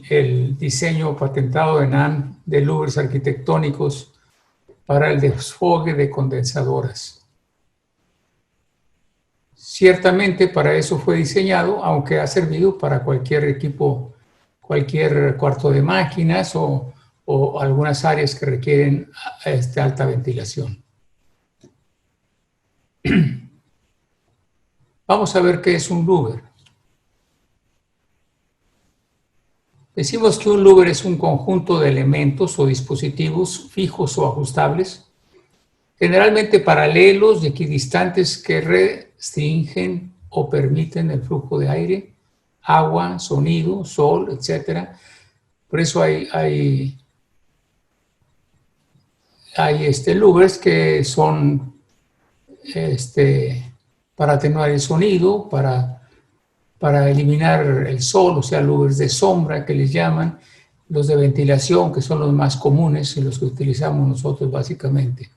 el diseño patentado de NAN de louvers arquitectónicos para el desfogue de condensadoras. Ciertamente para eso fue diseñado, aunque ha servido para cualquier equipo, cualquier cuarto de máquinas o algunas áreas que requieren alta ventilación. Vamos a ver qué es un louver. Decimos que un louver es un conjunto de elementos o dispositivos fijos o ajustables, generalmente paralelos y equidistantes, que restringen o permiten el flujo de aire, agua, sonido, sol, etc. Por eso hay louvers que son para atenuar el sonido, para eliminar el sol, o sea, louvers de sombra que les llaman, los de ventilación, que son los más comunes y los que utilizamos nosotros básicamente.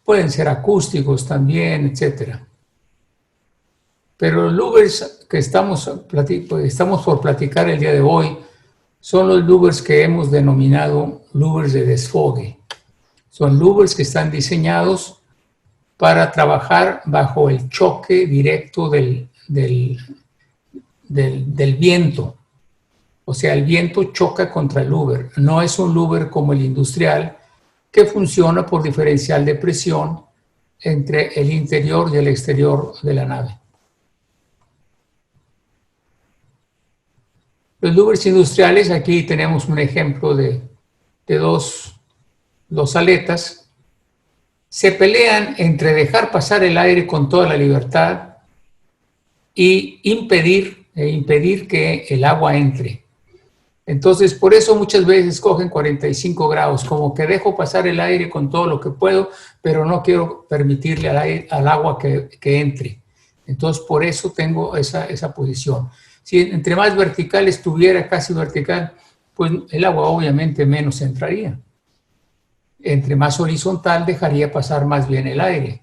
Pueden ser acústicos también, etc. Pero los louvers que estamos por platicar el día de hoy son los louvers que hemos denominado louvers de desfogue. Son louvers que están diseñados para trabajar bajo el choque directo del viento. O sea, el viento choca contra el louver. No es un louver como el industrial, que funciona por diferencial de presión entre el interior y el exterior de la nave. Los louvers industriales, aquí tenemos un ejemplo de dos aletas, se pelean entre dejar pasar el aire con toda la libertad y impedir que el agua entre. Entonces, por eso muchas veces cogen 45 grados, como que dejo pasar el aire con todo lo que puedo, pero no quiero permitirle al agua que entre. Entonces, por eso tengo esa posición. Si entre más vertical estuviera, casi vertical, pues el agua obviamente menos entraría. Entre más horizontal dejaría pasar más bien el aire.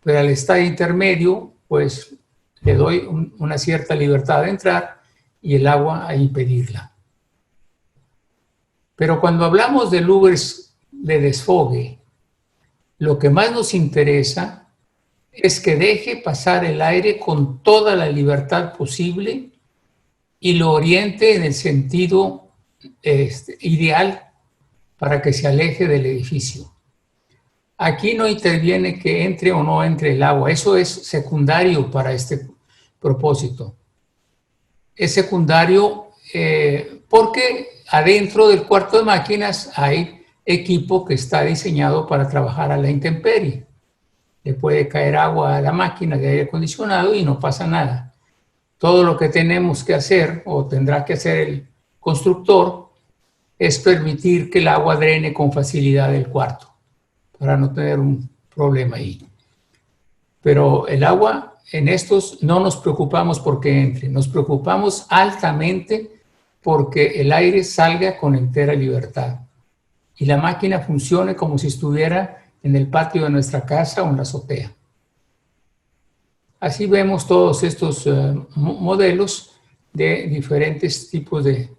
Pero al estar intermedio, pues le doy una cierta libertad de entrar y el agua a impedirla. Pero cuando hablamos de louvers de desfogue, lo que más nos interesa es que deje pasar el aire con toda la libertad posible y lo oriente en el sentido ideal para que se aleje del edificio. Aquí no interviene que entre o no entre el agua, eso es secundario para este propósito. Es secundario porque adentro del cuarto de máquinas hay equipo que está diseñado para trabajar a la intemperie. Le puede caer agua a la máquina de aire acondicionado y no pasa nada. Todo lo que tenemos que hacer, o tendrá que hacer el constructor, es permitir que el agua drene con facilidad del cuarto, para no tener un problema ahí. Pero el agua, en estos no nos preocupamos porque entre, nos preocupamos altamente porque el aire salga con entera libertad y la máquina funcione como si estuviera en el patio de nuestra casa o en la azotea. Así vemos todos estos modelos de diferentes tipos de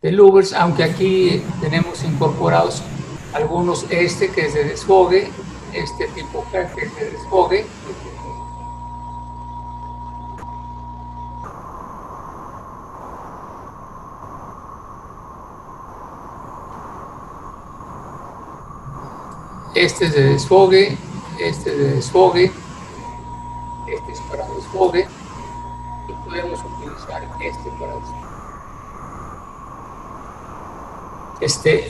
louvers, aunque aquí tenemos incorporados algunos, que es de desfogue, este tipo que es de desfogue. Este es de desfogue, este es de desfogue, este es para desfogue y podemos utilizar este para desfogue.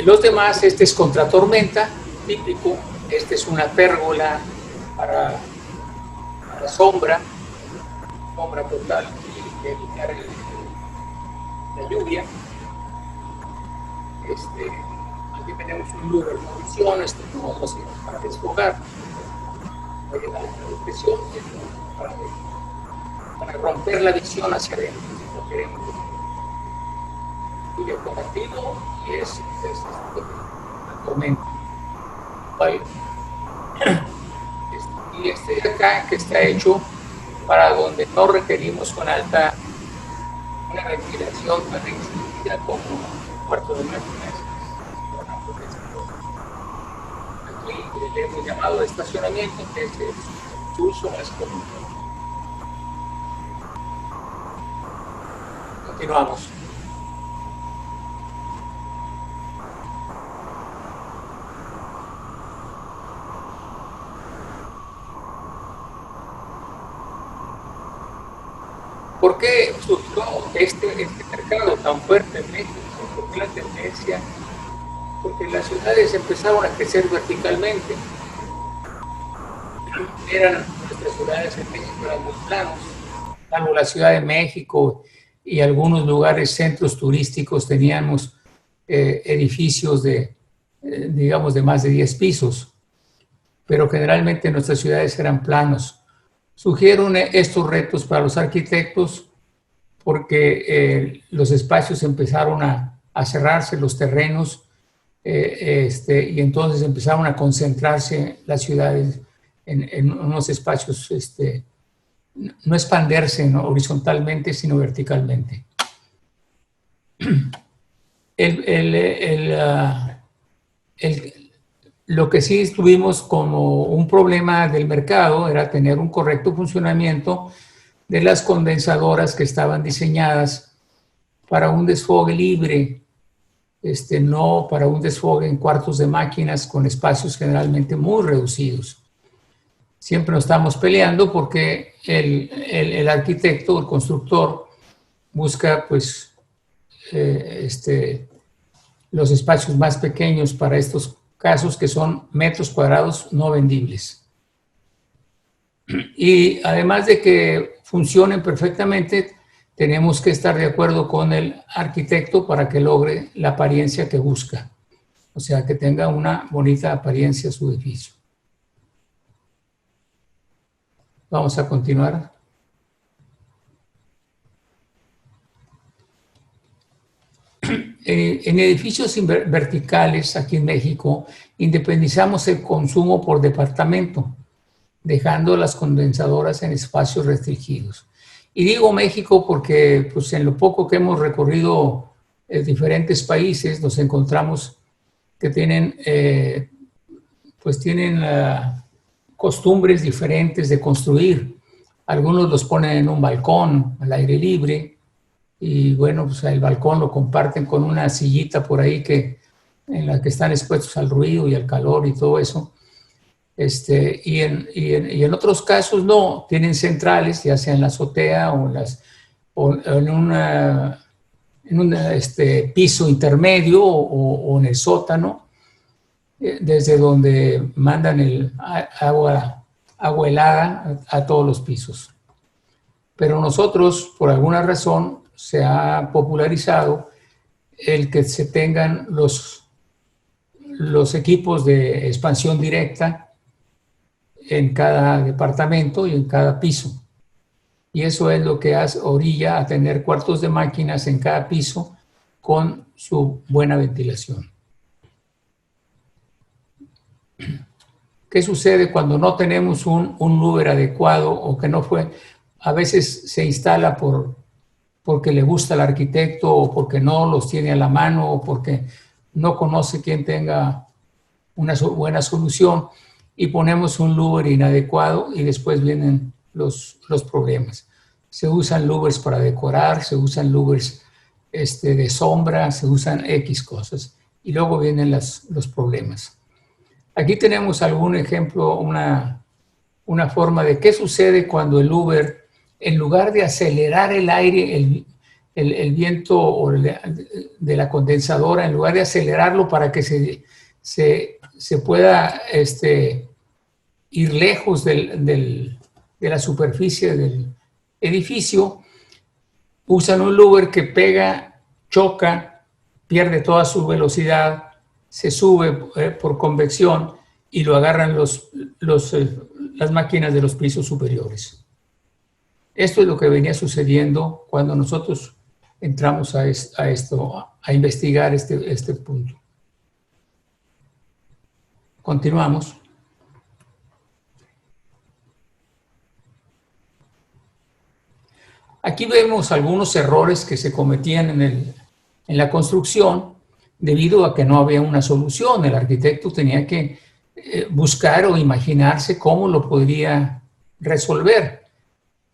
Los demás, este es contra tormenta, típico, este es una pérgola para sombra total y evitar la lluvia. Aquí tenemos un louver de visión, no sirve para desfogar, la presión para romper la visión hacia adentro, si no queremos. Y el negativo es la tormenta. Y de acá, que está hecho para donde no requerimos con alta una ventilación tan extendida como un cuarto de máquinas. Aquí le hemos llamado estacionamiento, que es su uso más común. Continuamos. ¿Por qué surgió este mercado tan fuerte en México? ¿Por qué la tendencia? Porque las ciudades empezaron a crecer verticalmente. Nuestras ciudades en México eran muy planos, salvo la Ciudad de México y algunos lugares, centros turísticos, teníamos edificios digamos, de más de 10 pisos, pero generalmente nuestras ciudades eran planos. Surgieron estos retos para los arquitectos porque los espacios empezaron a cerrarse, los terrenos, y entonces empezaron a concentrarse las ciudades en unos espacios, no expandirse, ¿no?, horizontalmente, sino verticalmente. Lo que sí tuvimos como un problema del mercado era tener un correcto funcionamiento de las condensadoras que estaban diseñadas para un desfogue libre, no para un desfogue en cuartos de máquinas con espacios generalmente muy reducidos. Siempre nos estamos peleando porque el arquitecto, el constructor, busca pues los espacios más pequeños para estos casos, que son metros cuadrados no vendibles. Y además de que funcionen perfectamente, tenemos que estar de acuerdo con el arquitecto para que logre la apariencia que busca. O sea, que tenga una bonita apariencia su edificio. Vamos a continuar. En edificios verticales, aquí en México, independizamos el consumo por departamento, dejando las condensadoras en espacios restringidos. Y digo México porque pues, en lo poco que hemos recorrido diferentes países, nos encontramos que tienen, costumbres diferentes de construir. Algunos los ponen en un balcón, al aire libre, y bueno, pues el balcón lo comparten con una sillita por ahí en la que están expuestos al ruido y al calor y todo eso. Y en otros casos no, tienen centrales, ya sea en la azotea o en un piso intermedio o en el sótano, desde donde mandan el agua helada a todos los pisos. Pero nosotros, por alguna razón, se ha popularizado el que se tengan los equipos de expansión directa en cada departamento y en cada piso. Y eso es lo que orilla a tener cuartos de máquinas en cada piso con su buena ventilación. ¿Qué sucede cuando no tenemos un louver adecuado o que no fue? A veces se instala porque le gusta al arquitecto o porque no los tiene a la mano o porque no conoce quién tenga una buena solución y ponemos un louver inadecuado y después vienen los problemas. Se usan louvers para decorar, se usan louvers de sombra, se usan X cosas y luego vienen los problemas. Aquí tenemos algún ejemplo, una forma de qué sucede cuando el louver, en lugar de acelerar el aire, el viento de la condensadora, en lugar de acelerarlo para que se pueda ir lejos de la superficie del edificio, usan un louver que pega, choca, pierde toda su velocidad, se sube por convección y lo agarran las máquinas de los pisos superiores. Esto es lo que venía sucediendo cuando nosotros entramos a investigar este punto. Continuamos. Aquí vemos algunos errores que se cometían en la construcción debido a que no había una solución. El arquitecto tenía que buscar o imaginarse cómo lo podría resolver.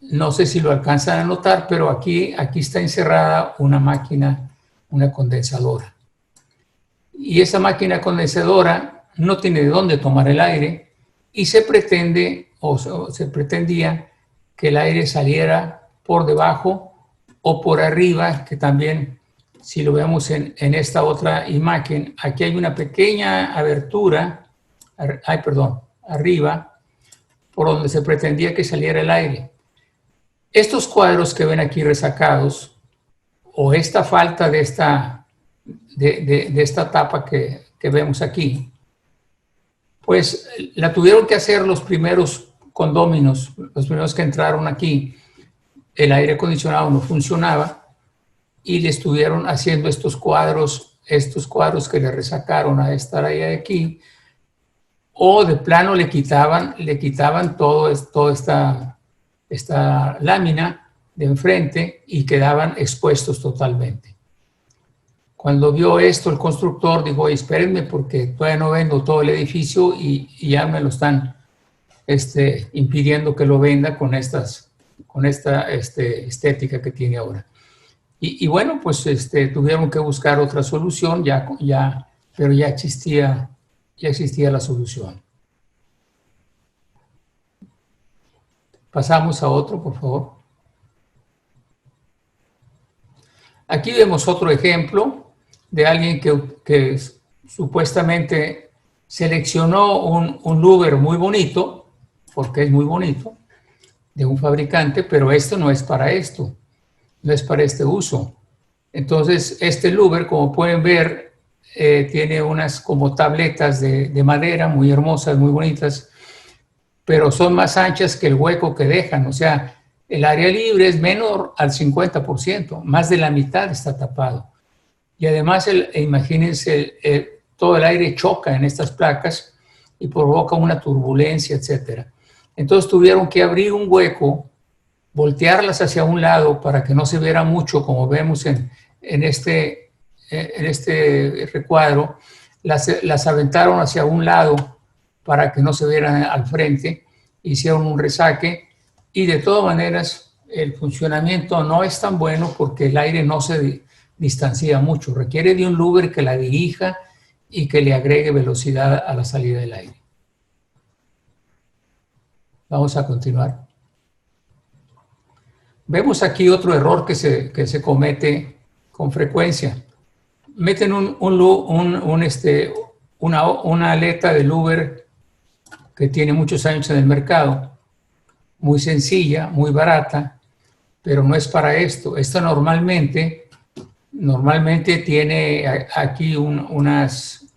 No sé si lo alcanzan a notar, pero aquí está encerrada una máquina, una condensadora. Y esa máquina condensadora no tiene de dónde tomar el aire y se pretende o se pretendía que el aire saliera por debajo o por arriba, que también, si lo vemos en esta otra imagen, aquí hay una pequeña abertura, arriba, por donde se pretendía que saliera el aire. Estos cuadros que ven aquí resacados, o esta falta de esta tapa que vemos aquí, pues la tuvieron que hacer los primeros condóminos, los primeros que entraron aquí. El aire acondicionado no funcionaba y le estuvieron haciendo estos cuadros que le resacaron a esta área de aquí, o de plano le quitaban toda esta lámina de enfrente y quedaban expuestos totalmente. Cuando vio esto, el constructor dijo: oye, espérenme porque todavía no vendo todo el edificio y ya me lo están impidiendo que lo venda con esta estética que tiene ahora. Y bueno, pues tuvieron que buscar otra solución, pero ya existía la solución. Pasamos a otro, por favor. Aquí vemos otro ejemplo de alguien que supuestamente seleccionó un louver muy bonito, porque es muy bonito, de un fabricante, pero esto no es para esto, no es para este uso. Entonces, este louver, como pueden ver, tiene unas como tabletas de madera muy hermosas, muy bonitas, pero son más anchas que el hueco que dejan. O sea, el área libre es menor al 50%, más de la mitad está tapado. Y además, imagínense, todo el aire choca en estas placas y provoca una turbulencia, etc. Entonces tuvieron que abrir un hueco, voltearlas hacia un lado para que no se viera mucho, como vemos en este recuadro. Las aventaron hacia un lado para que no se vieran al frente, hicieron un resaque y de todas maneras el funcionamiento no es tan bueno porque el aire no se distancia mucho, requiere de un louver que la dirija y que le agregue velocidad a la salida del aire. Vamos a continuar. Vemos aquí otro error que se comete con frecuencia. Meten una aleta de louver que tiene muchos años en el mercado, muy sencilla, muy barata, pero no es para esto. Esto normalmente tiene aquí unas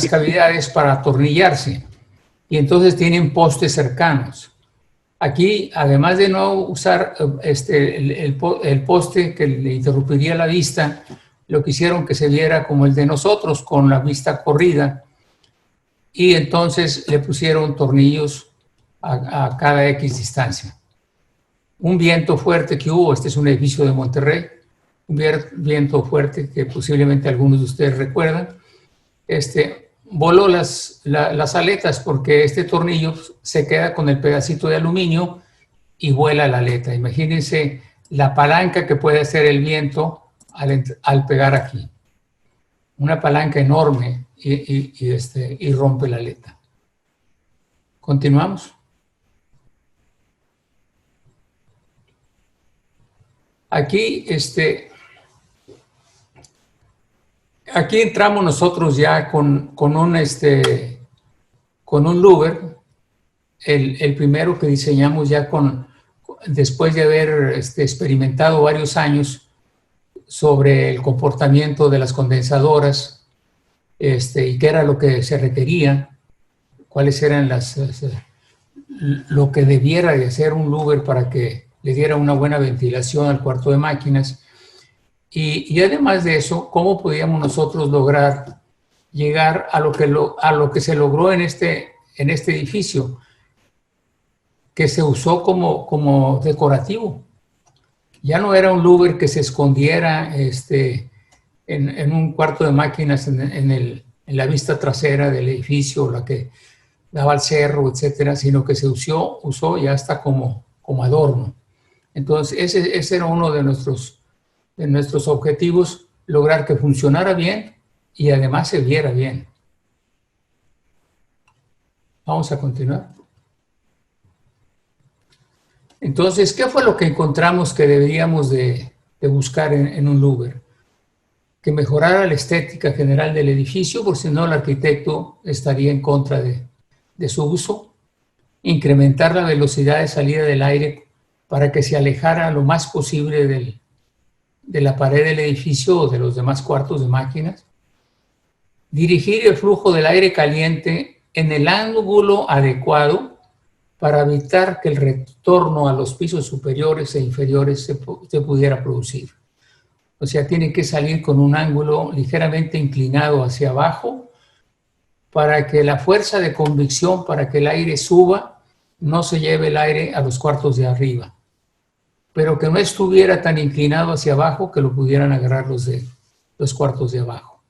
cavidades para atornillarse y entonces tienen postes cercanos. Aquí, además de no usar el poste que le interrumpiría la vista, lo que hicieron que se viera como el de nosotros, con la vista corrida, y entonces le pusieron tornillos a cada X distancia. Un viento fuerte que hubo, este es un edificio de Monterrey, un viento fuerte que posiblemente algunos de ustedes recuerdan, voló las aletas porque este tornillo se queda con el pedacito de aluminio y vuela la aleta. Imagínense la palanca que puede hacer el viento al pegar aquí. Una palanca enorme y rompe la aleta. Continuamos. Aquí, aquí entramos nosotros ya con un louver, el primero que diseñamos ya después de haber experimentado varios años sobre el comportamiento de las condensadoras y qué era lo que se requería, cuáles eran lo que debiera de hacer un louver para que le diera una buena ventilación al cuarto de máquinas. Y además de eso, ¿cómo podíamos nosotros lograr llegar a lo que se logró en en este edificio, que se usó como decorativo. Ya no era un louver que se escondiera en un cuarto de máquinas en la vista trasera del edificio, la que daba al cerro, etcétera, sino que se usó ya hasta como adorno. Entonces, ese era uno de nuestros objetivos, lograr que funcionara bien y además se viera bien. Vamos a continuar. Entonces, ¿qué fue lo que encontramos que deberíamos de buscar en un louver? Que mejorara la estética general del edificio, por si no el arquitecto estaría en contra de su uso. Incrementar la velocidad de salida del aire para que se alejara lo más posible de la pared del edificio o de los demás cuartos de máquinas. Dirigir el flujo del aire caliente en el ángulo adecuado para evitar que el retorno a los pisos superiores e inferiores se pudiera producir. O sea, tiene que salir con un ángulo ligeramente inclinado hacia abajo para que la fuerza de convección, para que el aire suba, no se lleve el aire a los cuartos de arriba, pero que no estuviera tan inclinado hacia abajo que lo pudieran agarrar los cuartos de abajo.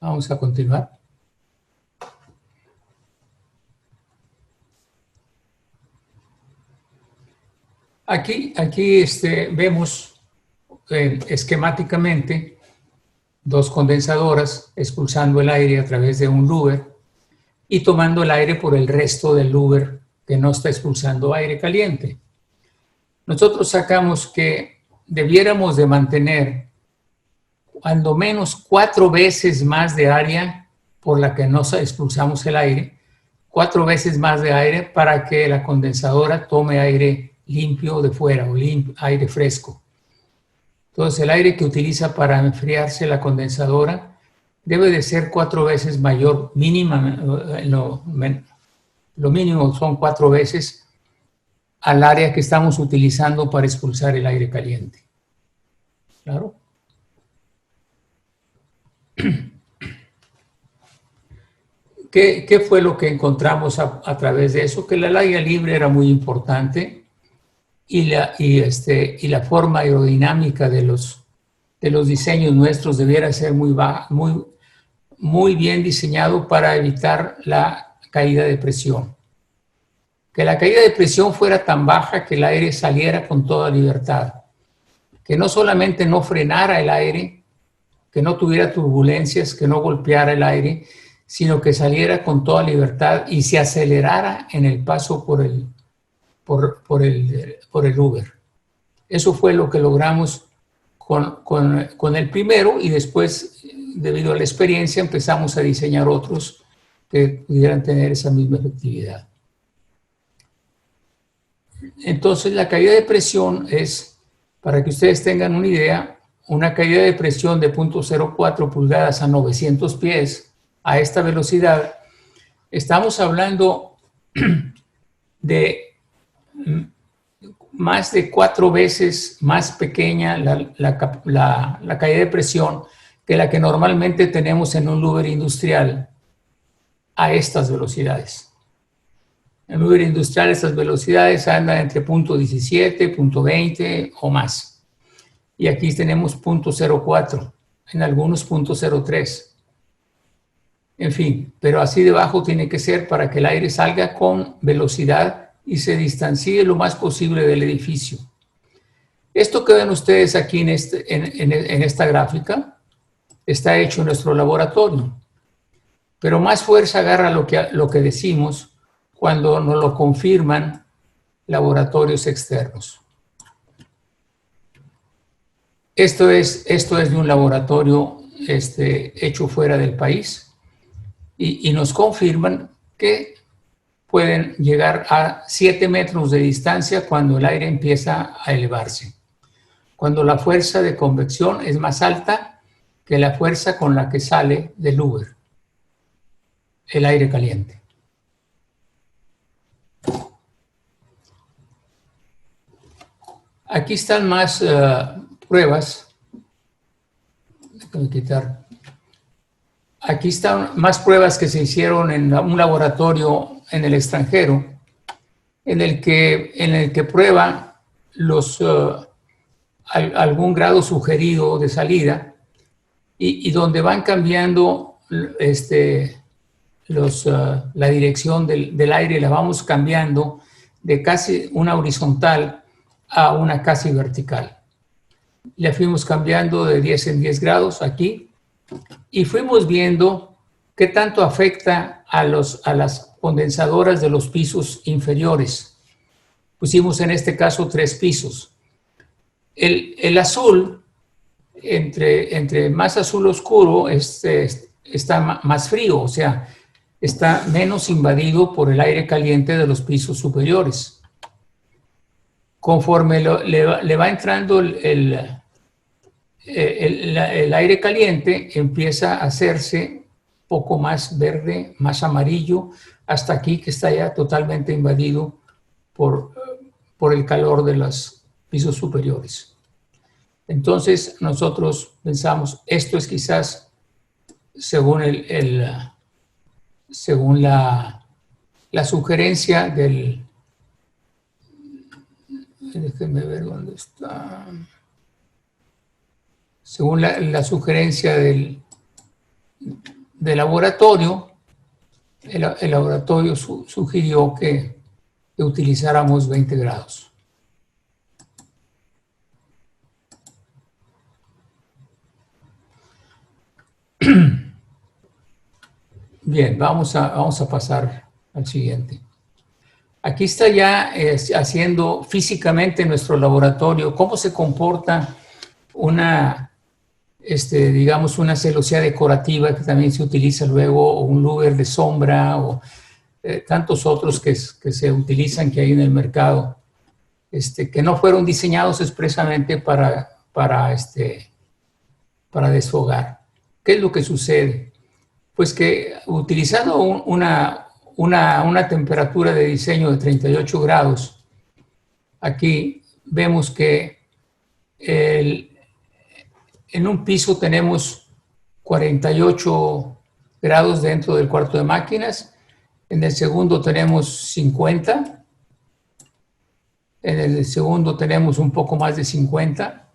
Vamos a continuar. Aquí vemos esquemáticamente dos condensadoras expulsando el aire a través de un louver y tomando el aire por el resto del louver que no está expulsando aire caliente. Nosotros sacamos que debiéramos de mantener cuando menos 4 veces más de área por la que nos expulsamos el aire, 4 veces más de aire para que la condensadora tome aire limpio de fuera o aire fresco. Entonces el aire que utiliza para enfriarse la condensadora debe de ser 4 veces mayor, lo mínimo son 4 veces al área que estamos utilizando para expulsar el aire caliente. ¿Claro? ¿Qué fue lo que encontramos a través de eso? Que la laya libre era muy importante y la forma aerodinámica de los diseños nuestros debiera ser muy bien diseñado para evitar la caída de presión. Que la caída de presión fuera tan baja que el aire saliera con toda libertad. Que no solamente no frenara el aire, que no tuviera turbulencias, que no golpeara el aire, sino que saliera con toda libertad y se acelerara en el paso por el louver. Eso fue lo que logramos con el primero y después, debido a la experiencia, empezamos a diseñar otros que pudieran tener esa misma efectividad. Entonces, la caída de presión es, para que ustedes tengan una idea, una caída de presión de 0.04 pulgadas a 900 pies a esta velocidad. Estamos hablando de más de 4 veces más pequeña la caída de presión que la que normalmente tenemos en un louver industrial a estas velocidades. En un louver industrial estas velocidades andan entre 0.17, 0.20 o más. Y aquí tenemos 0.04, en algunos 0.03. En fin, pero así de bajo tiene que ser para que el aire salga con velocidad y se distancie lo más posible del edificio. Esto que ven ustedes aquí en esta gráfica está hecho en nuestro laboratorio, pero más fuerza agarra lo que decimos cuando nos lo confirman laboratorios externos. Esto es de un laboratorio hecho fuera del país y nos confirman que pueden llegar a 7 metros de distancia cuando el aire empieza a elevarse. Cuando la fuerza de convección es más alta que la fuerza con la que sale del louver, el aire caliente. Aquí están más pruebas. Déjame quitar. aquí están más pruebas que se hicieron en un laboratorio en el extranjero, en el que prueba algún grado sugerido de salida y donde van cambiando la dirección del aire, la vamos cambiando de casi una horizontal a una casi vertical. La fuimos cambiando de 10 en 10 grados aquí y fuimos viendo qué tanto afecta a las condensadoras de los pisos inferiores. Pusimos en este caso 3 pisos. El azul, entre más azul oscuro, está más frío, o sea, está menos invadido por el aire caliente de los pisos superiores. Conforme le va entrando el aire caliente, empieza a hacerse poco más verde, más amarillo, hasta aquí que está ya totalmente invadido por el calor de los pisos superiores. Entonces nosotros pensamos, esto es quizás, según según la sugerencia del... Déjenme ver dónde está. Según la sugerencia del laboratorio, el laboratorio sugirió que utilizáramos 20 grados. Bien, vamos a pasar al siguiente. Aquí está ya haciendo físicamente nuestro laboratorio cómo se comporta digamos, una celosía decorativa que también se utiliza luego, o un louver de sombra, o tantos otros que se utilizan que hay en el mercado, que no fueron diseñados expresamente para desfogar. ¿Qué es lo que sucede? Pues que utilizando una temperatura de diseño de 38 grados, aquí vemos que en un piso tenemos 48 grados dentro del cuarto de máquinas, en el segundo tenemos 50, en el segundo tenemos un poco más de 50,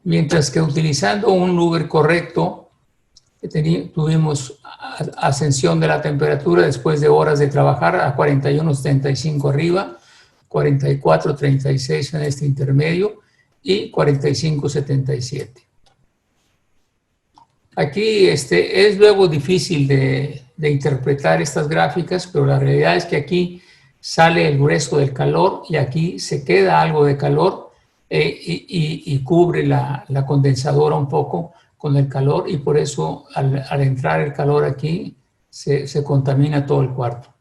mientras que utilizando un louver correcto, tuvimos ascensión de la temperatura después de horas de trabajar a 41,75 arriba, 44,36 en este intermedio y 45,77. Aquí es luego difícil de interpretar estas gráficas, pero la realidad es que aquí sale el grueso del calor y aquí se queda algo de calor y cubre la condensadora un poco con el calor, y por eso al entrar el calor aquí se contamina todo el cuarto.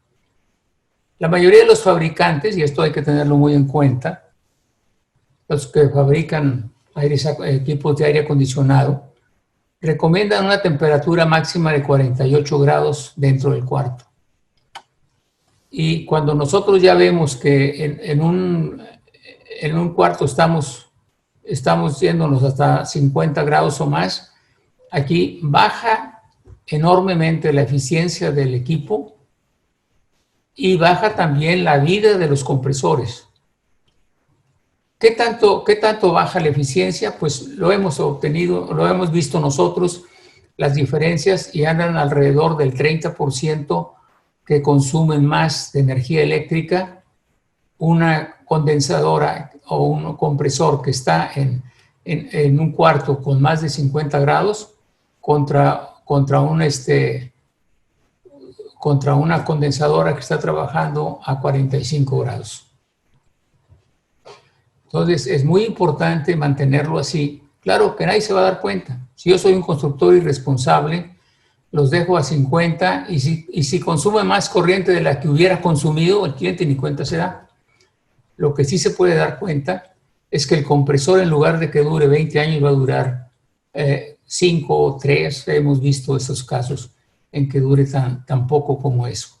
La mayoría de los fabricantes, y esto hay que tenerlo muy en cuenta, los que fabrican equipos de aire acondicionado, recomiendan una temperatura máxima de 48 grados dentro del cuarto. Y cuando nosotros ya vemos que en un cuarto estamos yéndonos hasta 50 grados o más, aquí baja enormemente la eficiencia del equipo y baja también la vida de los compresores. ¿Qué tanto baja la eficiencia? Pues lo hemos visto nosotros, las diferencias, y andan alrededor del 30% que consumen más de energía eléctrica una condensadora o un compresor que está en un cuarto con más de 50 grados contra una condensadora que está trabajando a 45 grados. Entonces, es muy importante mantenerlo así. Claro que nadie se va a dar cuenta. Si yo soy un constructor irresponsable, los dejo a 50 y si consume más corriente de la que hubiera consumido, el cliente ni cuenta se da. Lo que sí se puede dar cuenta es que el compresor, en lugar de que dure 20 años, va a durar 5 o 3. Hemos visto esos casos en que dure tan poco como eso.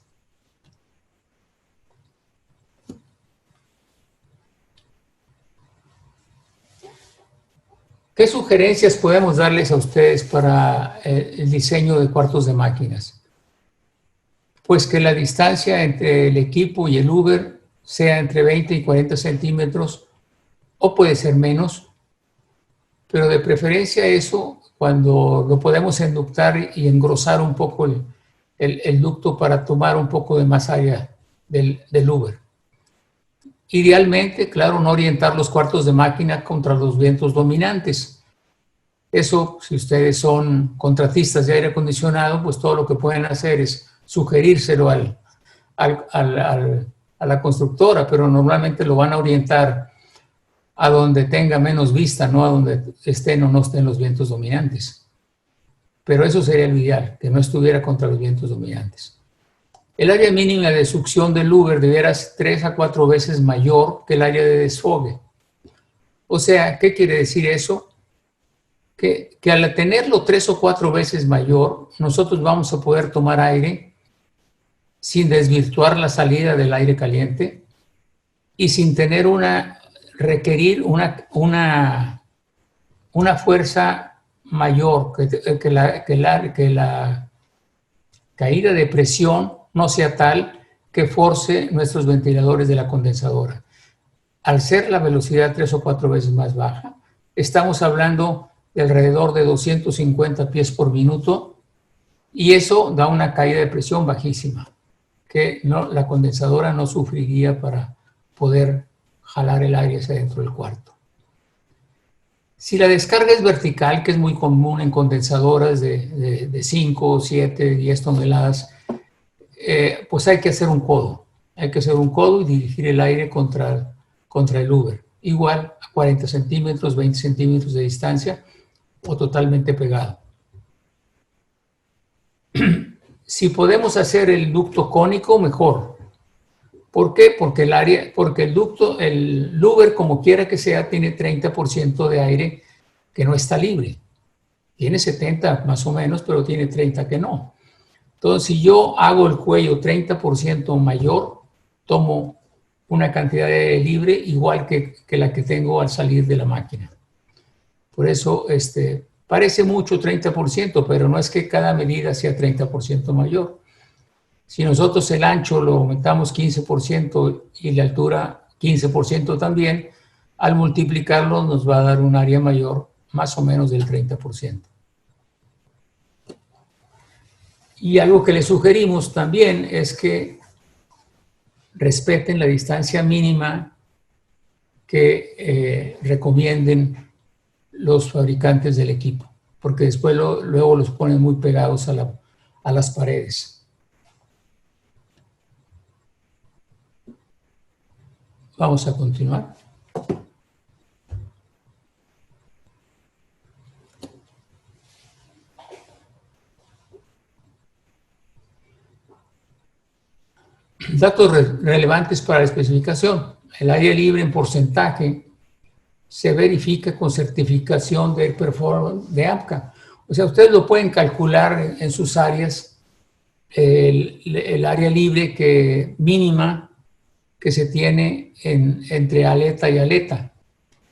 ¿Qué sugerencias podemos darles a ustedes para el diseño de cuartos de máquinas? Pues que la distancia entre el equipo y el Uber sea entre 20 y 40 centímetros, o puede ser menos, pero de preferencia eso cuando lo podemos enductar y engrosar un poco el ducto para tomar un poco de más área del Uber. Idealmente, claro, no orientar los cuartos de máquina contra los vientos dominantes. Eso, si ustedes son contratistas de aire acondicionado, pues todo lo que pueden hacer es sugerírselo a la constructora, pero normalmente lo van a orientar a donde tenga menos vista, no a donde estén o no estén los vientos dominantes. Pero eso sería lo ideal, que no estuviera contra los vientos dominantes. El área mínima de succión del Uber debería ser 3 a 4 veces mayor que el área de desfogue. O sea, ¿qué quiere decir eso? Que al tenerlo 3 o 4 veces mayor, nosotros vamos a poder tomar aire sin desvirtuar la salida del aire caliente y sin tener requerir una fuerza mayor, que la caída de presión no sea tal que force nuestros ventiladores de la condensadora. Al ser la velocidad 3 o 4 veces más baja, estamos hablando de alrededor de 250 pies por minuto, y eso da una caída de presión bajísima, que la condensadora no sufriría para poder jalar el aire hacia dentro del cuarto. Si la descarga es vertical, que es muy común en condensadoras de 5, 7, 10 toneladas, pues hay que hacer un codo. Hay que hacer un codo y dirigir el aire contra el Uber. Igual a 40 centímetros, 20 centímetros de distancia o totalmente pegado. Si podemos hacer el ducto cónico, mejor. ¿Por qué? Porque el Uber, como quiera que sea, tiene 30% de aire que no está libre. Tiene 70 más o menos, pero tiene 30 que no. Entonces, si yo hago el cuello 30% mayor, tomo una cantidad de aire libre igual que la que tengo al salir de la máquina. Por eso, parece mucho 30%, pero no es que cada medida sea 30% mayor. Si nosotros el ancho lo aumentamos 15% y la altura 15% también, al multiplicarlo nos va a dar un área mayor más o menos del 30%. Y algo que les sugerimos también es que respeten la distancia mínima que recomienden los fabricantes del equipo, porque después luego los ponen muy pegados a las paredes. Vamos a continuar. Datos relevantes para la especificación. El área libre en porcentaje se verifica con certificación de performance de APCA. O sea, ustedes lo pueden calcular en sus áreas, el área libre mínima que se tiene entre aleta y aleta.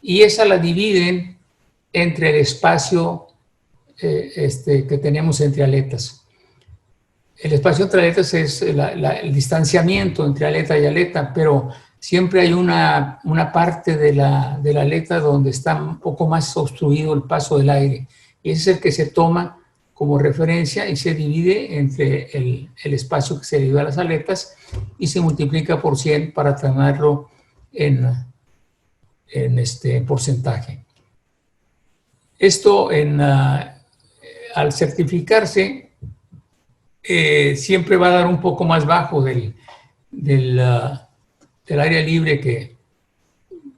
Y esa la dividen entre el espacio que tenemos entre aletas. El espacio entre aletas es el distanciamiento entre aleta y aleta, pero siempre hay una parte de la aleta donde está un poco más obstruido el paso del aire. Y ese es el que se toma como referencia y se divide entre el espacio que se divide a las aletas y se multiplica por 100 para tenerlo en porcentaje. Esto al certificarse siempre va a dar un poco más bajo del área libre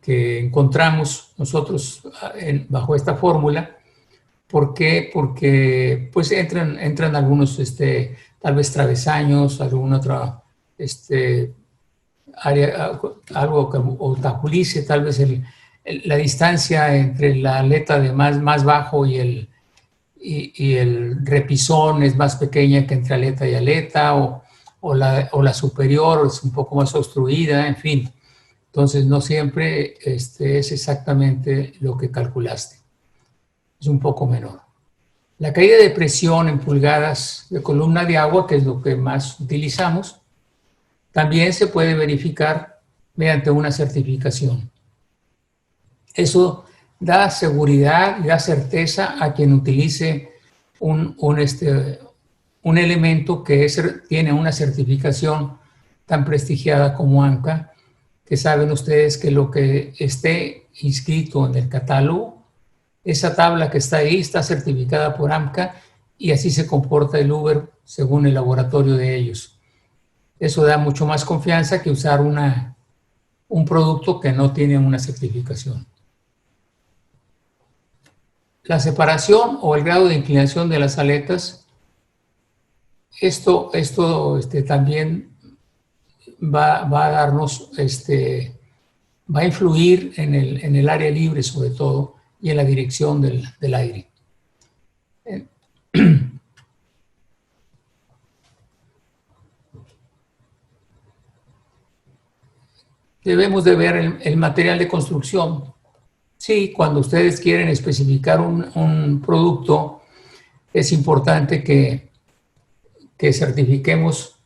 que encontramos nosotros bajo esta fórmula. ¿Por qué? Porque pues entran algunos tal vez travesaños, alguna otra área, algo que obstaculice tal vez la distancia entre la aleta de más bajo y el repisón es más pequeña que entre aleta y aleta, o la superior es un poco más obstruida, en fin. Entonces no siempre es exactamente lo que calculaste. es un poco menor. La caída de presión en pulgadas de columna de agua, que es lo que más utilizamos, también se puede verificar mediante una certificación. Eso da seguridad y da certeza a quien utilice un elemento que tiene una certificación tan prestigiada como AMCA, que saben ustedes que lo que esté inscrito en el catálogo, esa tabla que está ahí está certificada por AMCA y así se comporta el Uber según el laboratorio de ellos. Eso da mucho más confianza que usar un producto que no tiene una certificación. La separación o el grado de inclinación de las aletas, esto también va a darnos, va a influir en el área libre sobre todo y en la dirección del aire. Debemos de ver el material de construcción. Sí, cuando ustedes quieren especificar un producto, es importante que certifiquemos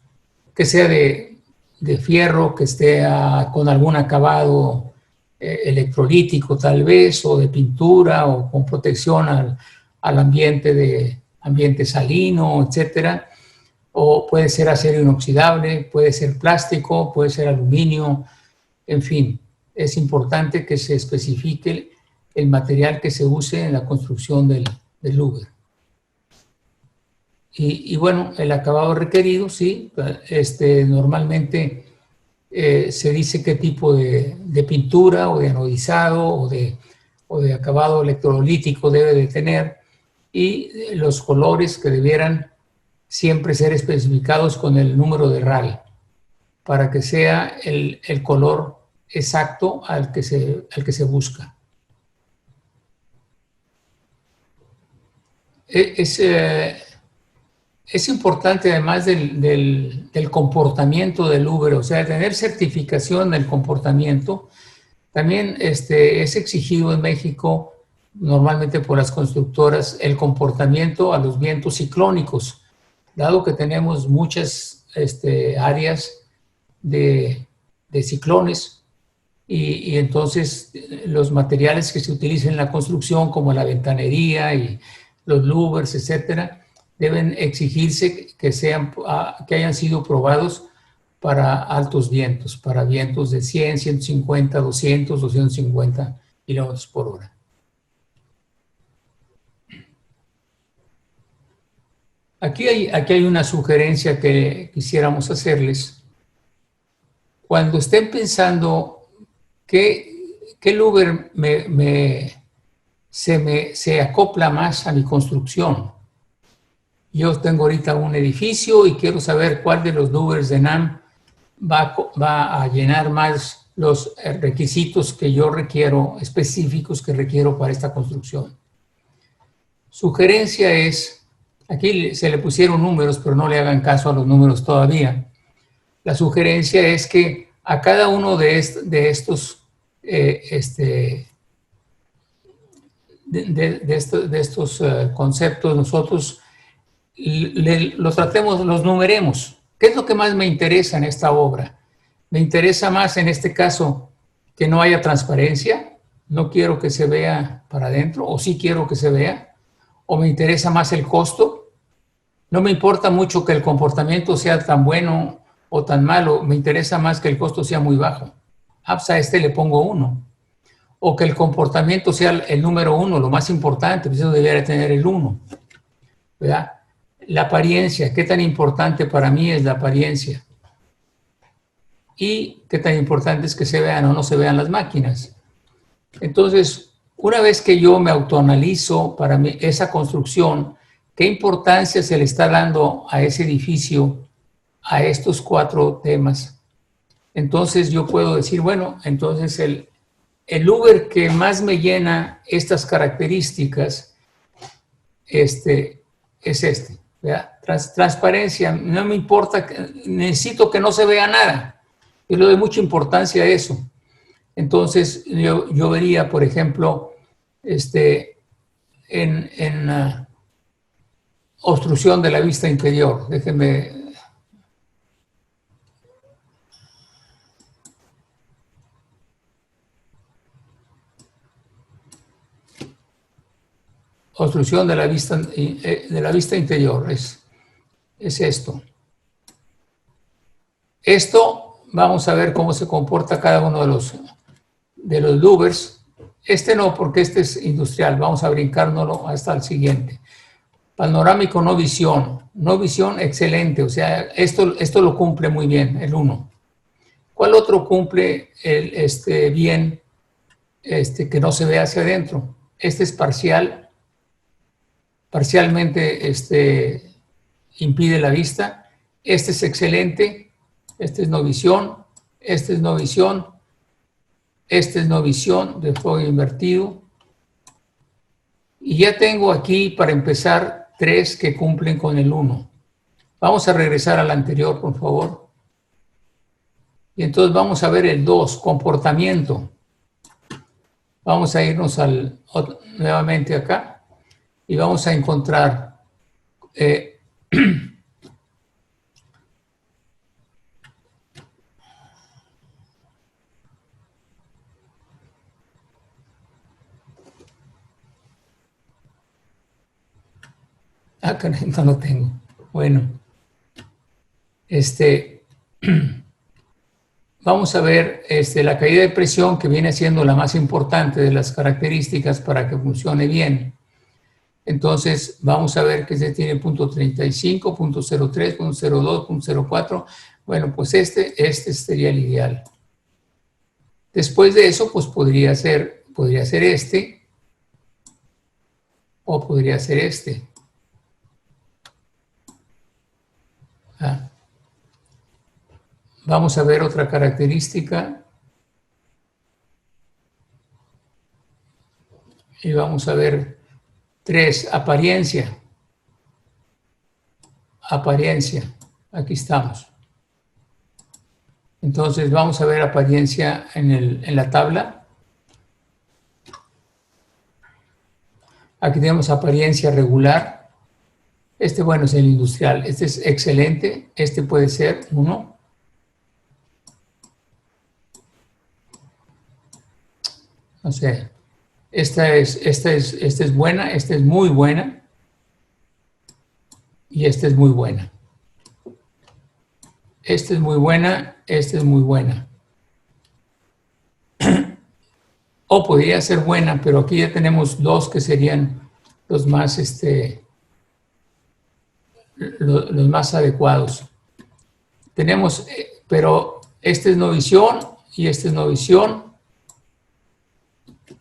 que sea de fierro, que esté con algún acabado electrolítico tal vez, o de pintura, o con protección al ambiente salino, etcétera. O puede ser acero inoxidable, puede ser plástico, puede ser aluminio, en fin. Es importante que se especifique el material que se use en la construcción del Uber. Y bueno, el acabado requerido, sí, normalmente se dice qué tipo de pintura o de anodizado o de acabado electrolítico debe de tener y los colores que debieran siempre ser especificados con el número de RAL para que sea el color exacto al que se busca. Es importante, además del comportamiento del Uber, o sea, tener certificación del comportamiento. También es exigido en México, normalmente por las constructoras, el comportamiento a los vientos ciclónicos, dado que tenemos muchas áreas de ciclones y entonces los materiales que se utilizan en la construcción, como la ventanería y los louvers, etcétera, deben exigirse que hayan sido probados para altos vientos, para vientos de 100, 150, 200, 250 kilómetros por hora. Aquí hay una sugerencia que quisiéramos hacerles. Cuando estén pensando qué Uber se acopla más a mi construcción. Yo tengo ahorita un edificio y quiero saber cuál de los Ubers de NAM va a llenar más los requisitos que yo requiero, específicos que requiero para esta construcción. Sugerencia es, aquí se le pusieron números, pero no le hagan caso a los números todavía. La sugerencia es que a cada uno de estos conceptos nosotros los tratemos, los numeremos. ¿Qué es lo que más me interesa en esta obra? Me interesa más en este caso que no haya transparencia, no quiero que se vea para adentro, o sí quiero que se vea, o me interesa más el costo. No me importa mucho que el comportamiento sea tan bueno o tan malo, me interesa más que el costo sea muy bajo. Pues a le pongo 1. O que el comportamiento sea el número 1, lo más importante, pues eso debería tener el 1. ¿Verdad? La apariencia, ¿qué tan importante para mí es la apariencia? Y qué tan importante es que se vean o no se vean las máquinas. Entonces, una vez que yo me autoanalizo para mí esa construcción, ¿qué importancia se le está dando a ese edificio, a estos 4 temas? Entonces yo puedo decir, bueno, entonces el Uber que más me llena estas características es ¿verdad? Transparencia, no me importa, necesito que no se vea nada. Yo le doy mucha importancia a eso. Entonces yo vería, por ejemplo, en obstrucción de la vista inferior. Déjenme. Obstrucción de la vista interior. Es esto. Esto, vamos a ver cómo se comporta cada uno de los louvers. Este no, porque este es industrial. Vamos a brincárnoslo hasta el siguiente. Panorámico, no visión. No visión, excelente. O sea, esto lo cumple muy bien, el 1. ¿Cuál otro cumple bien, que no se ve hacia adentro? Este es parcial. Parcialmente impide la vista. Este es excelente. Este es no visión. Este es no visión. Este es no visión, desfogue invertido. Y ya tengo aquí, para empezar, 3 que cumplen con el 1. Vamos a regresar al anterior, por favor. Y entonces vamos a ver el 2, comportamiento. Vamos a irnos nuevamente acá y vamos a encontrar acá no lo tengo. Bueno, vamos a ver la caída de presión, que viene siendo la más importante de las características para que funcione bien. Entonces, vamos a ver que se tiene punto 35, punto 03, punto 02, punto 04. Bueno, pues este sería el ideal. Después de eso, pues podría ser este, o podría ser este. Vamos a ver otra característica. Y vamos a ver 3, apariencia. Apariencia. Aquí estamos. Entonces vamos a ver apariencia en la tabla. Aquí tenemos apariencia regular. Bueno, es el industrial. Este es excelente. Este puede ser 1. O sea, esta es buena, esta es muy buena. Y esta es muy buena. Esta es muy buena, esta es muy buena. O podría ser buena, pero aquí ya tenemos 2 que serían los más, los más adecuados. Tenemos, pero este es no visión y este es no visión.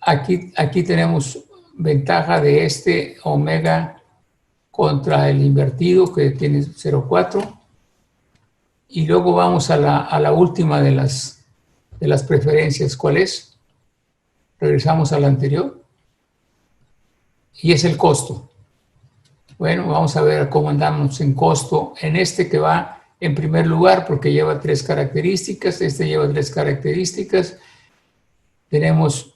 Aquí tenemos ventaja de omega contra el invertido, que tiene 0,4. Y luego vamos a la última de las preferencias. ¿Cuál es? Regresamos a la anterior. Y es el costo. Bueno, vamos a ver cómo andamos en costo en que va en primer lugar, porque lleva 3 características. Lleva 3 características. Tenemos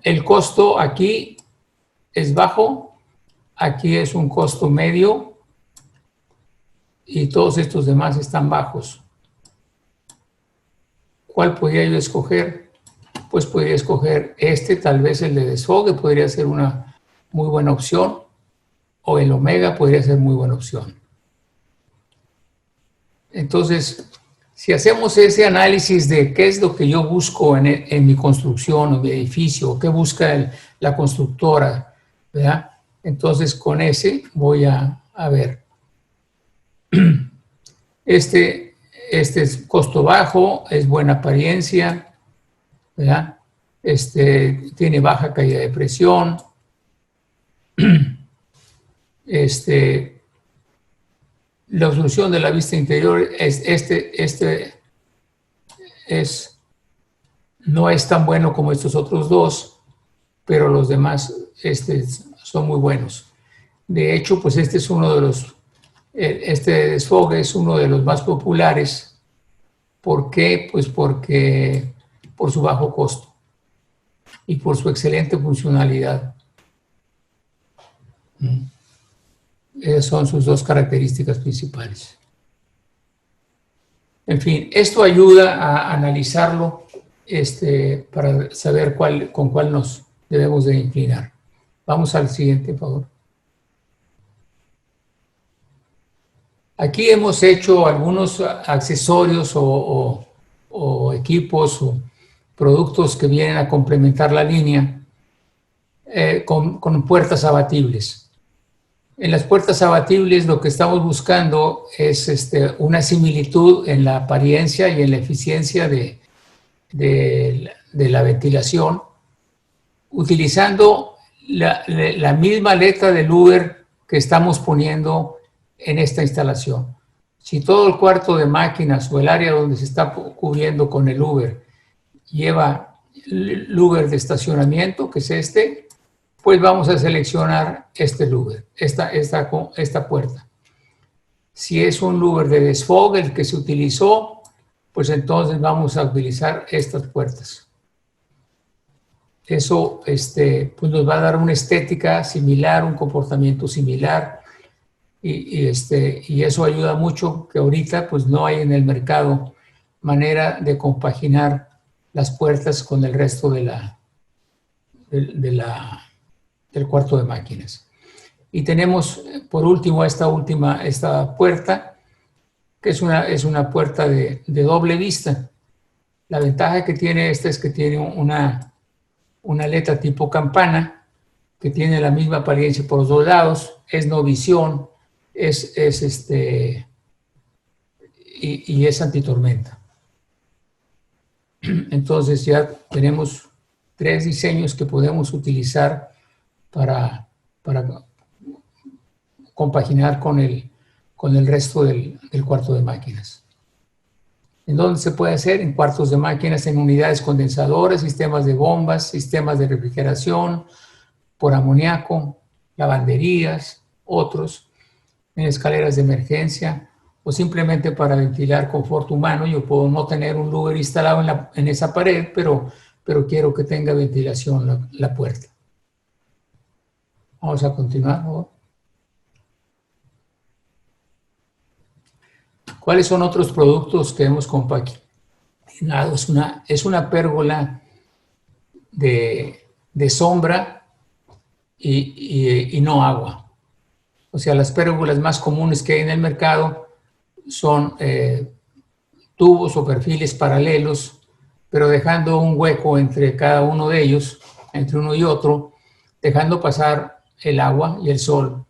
el costo aquí es bajo. Aquí es un costo medio. Y todos estos demás están bajos. ¿Cuál podría yo escoger? Pues podría escoger tal vez el de desfogue, podría ser una muy buena opción, o el omega podría ser muy buena opción. Entonces, si hacemos ese análisis de qué es lo que yo busco en mi construcción o mi edificio, qué busca la constructora, ¿verdad? Entonces, con ese voy a ver. Este es costo bajo, es buena apariencia, ¿verdad? Tiene baja caída de presión. La obstrucción de la vista interior no es tan bueno como estos otros 2, pero los demás son muy buenos. De hecho, pues es uno de los desfogue es uno de los más populares. ¿Por qué? Pues porque por su bajo costo y por su excelente funcionalidad. Esas son sus dos características principales. En fin, esto ayuda a analizarlo para saber con cuál nos debemos de inclinar. Vamos al siguiente, por favor. Aquí hemos hecho algunos accesorios o equipos o productos que vienen a complementar la línea con puertas abatibles. En las puertas abatibles lo que estamos buscando es una similitud en la apariencia y en la eficiencia de la ventilación, utilizando la misma letra del Uber que estamos poniendo en esta instalación. Si todo el cuarto de máquinas o el área donde se está cubriendo con el Uber lleva el Uber de estacionamiento, que es pues vamos a seleccionar este louver, esta puerta. Si es un louver de desfogue el que se utilizó, pues entonces vamos a utilizar estas puertas. Eso pues nos va a dar una estética similar, un comportamiento similar, y eso ayuda mucho, que ahorita pues no hay en el mercado manera de compaginar las puertas con el resto del cuarto de máquinas. Y tenemos por último esta puerta, que es una puerta de doble vista. La ventaja que tiene esta es que tiene una aleta tipo campana, que tiene la misma apariencia por los dos lados, es no visión, y es antitormenta. Entonces ya tenemos 3 diseños que podemos utilizar para compaginar con el resto del cuarto de máquinas. ¿En dónde se puede hacer? En cuartos de máquinas, en unidades condensadoras, sistemas de bombas, sistemas de refrigeración, por amoníaco, lavanderías, otros, en escaleras de emergencia, o simplemente para ventilar confort humano. Yo puedo no tener un louver instalado en esa pared, pero quiero que tenga ventilación la puerta. Vamos a continuar, por favor. ¿Cuáles son otros productos que hemos compaginado? Es una pérgola de sombra y no agua. O sea, las pérgolas más comunes que hay en el mercado son tubos o perfiles paralelos, pero dejando un hueco entre cada uno de ellos, entre uno y otro, dejando pasar el agua y el sol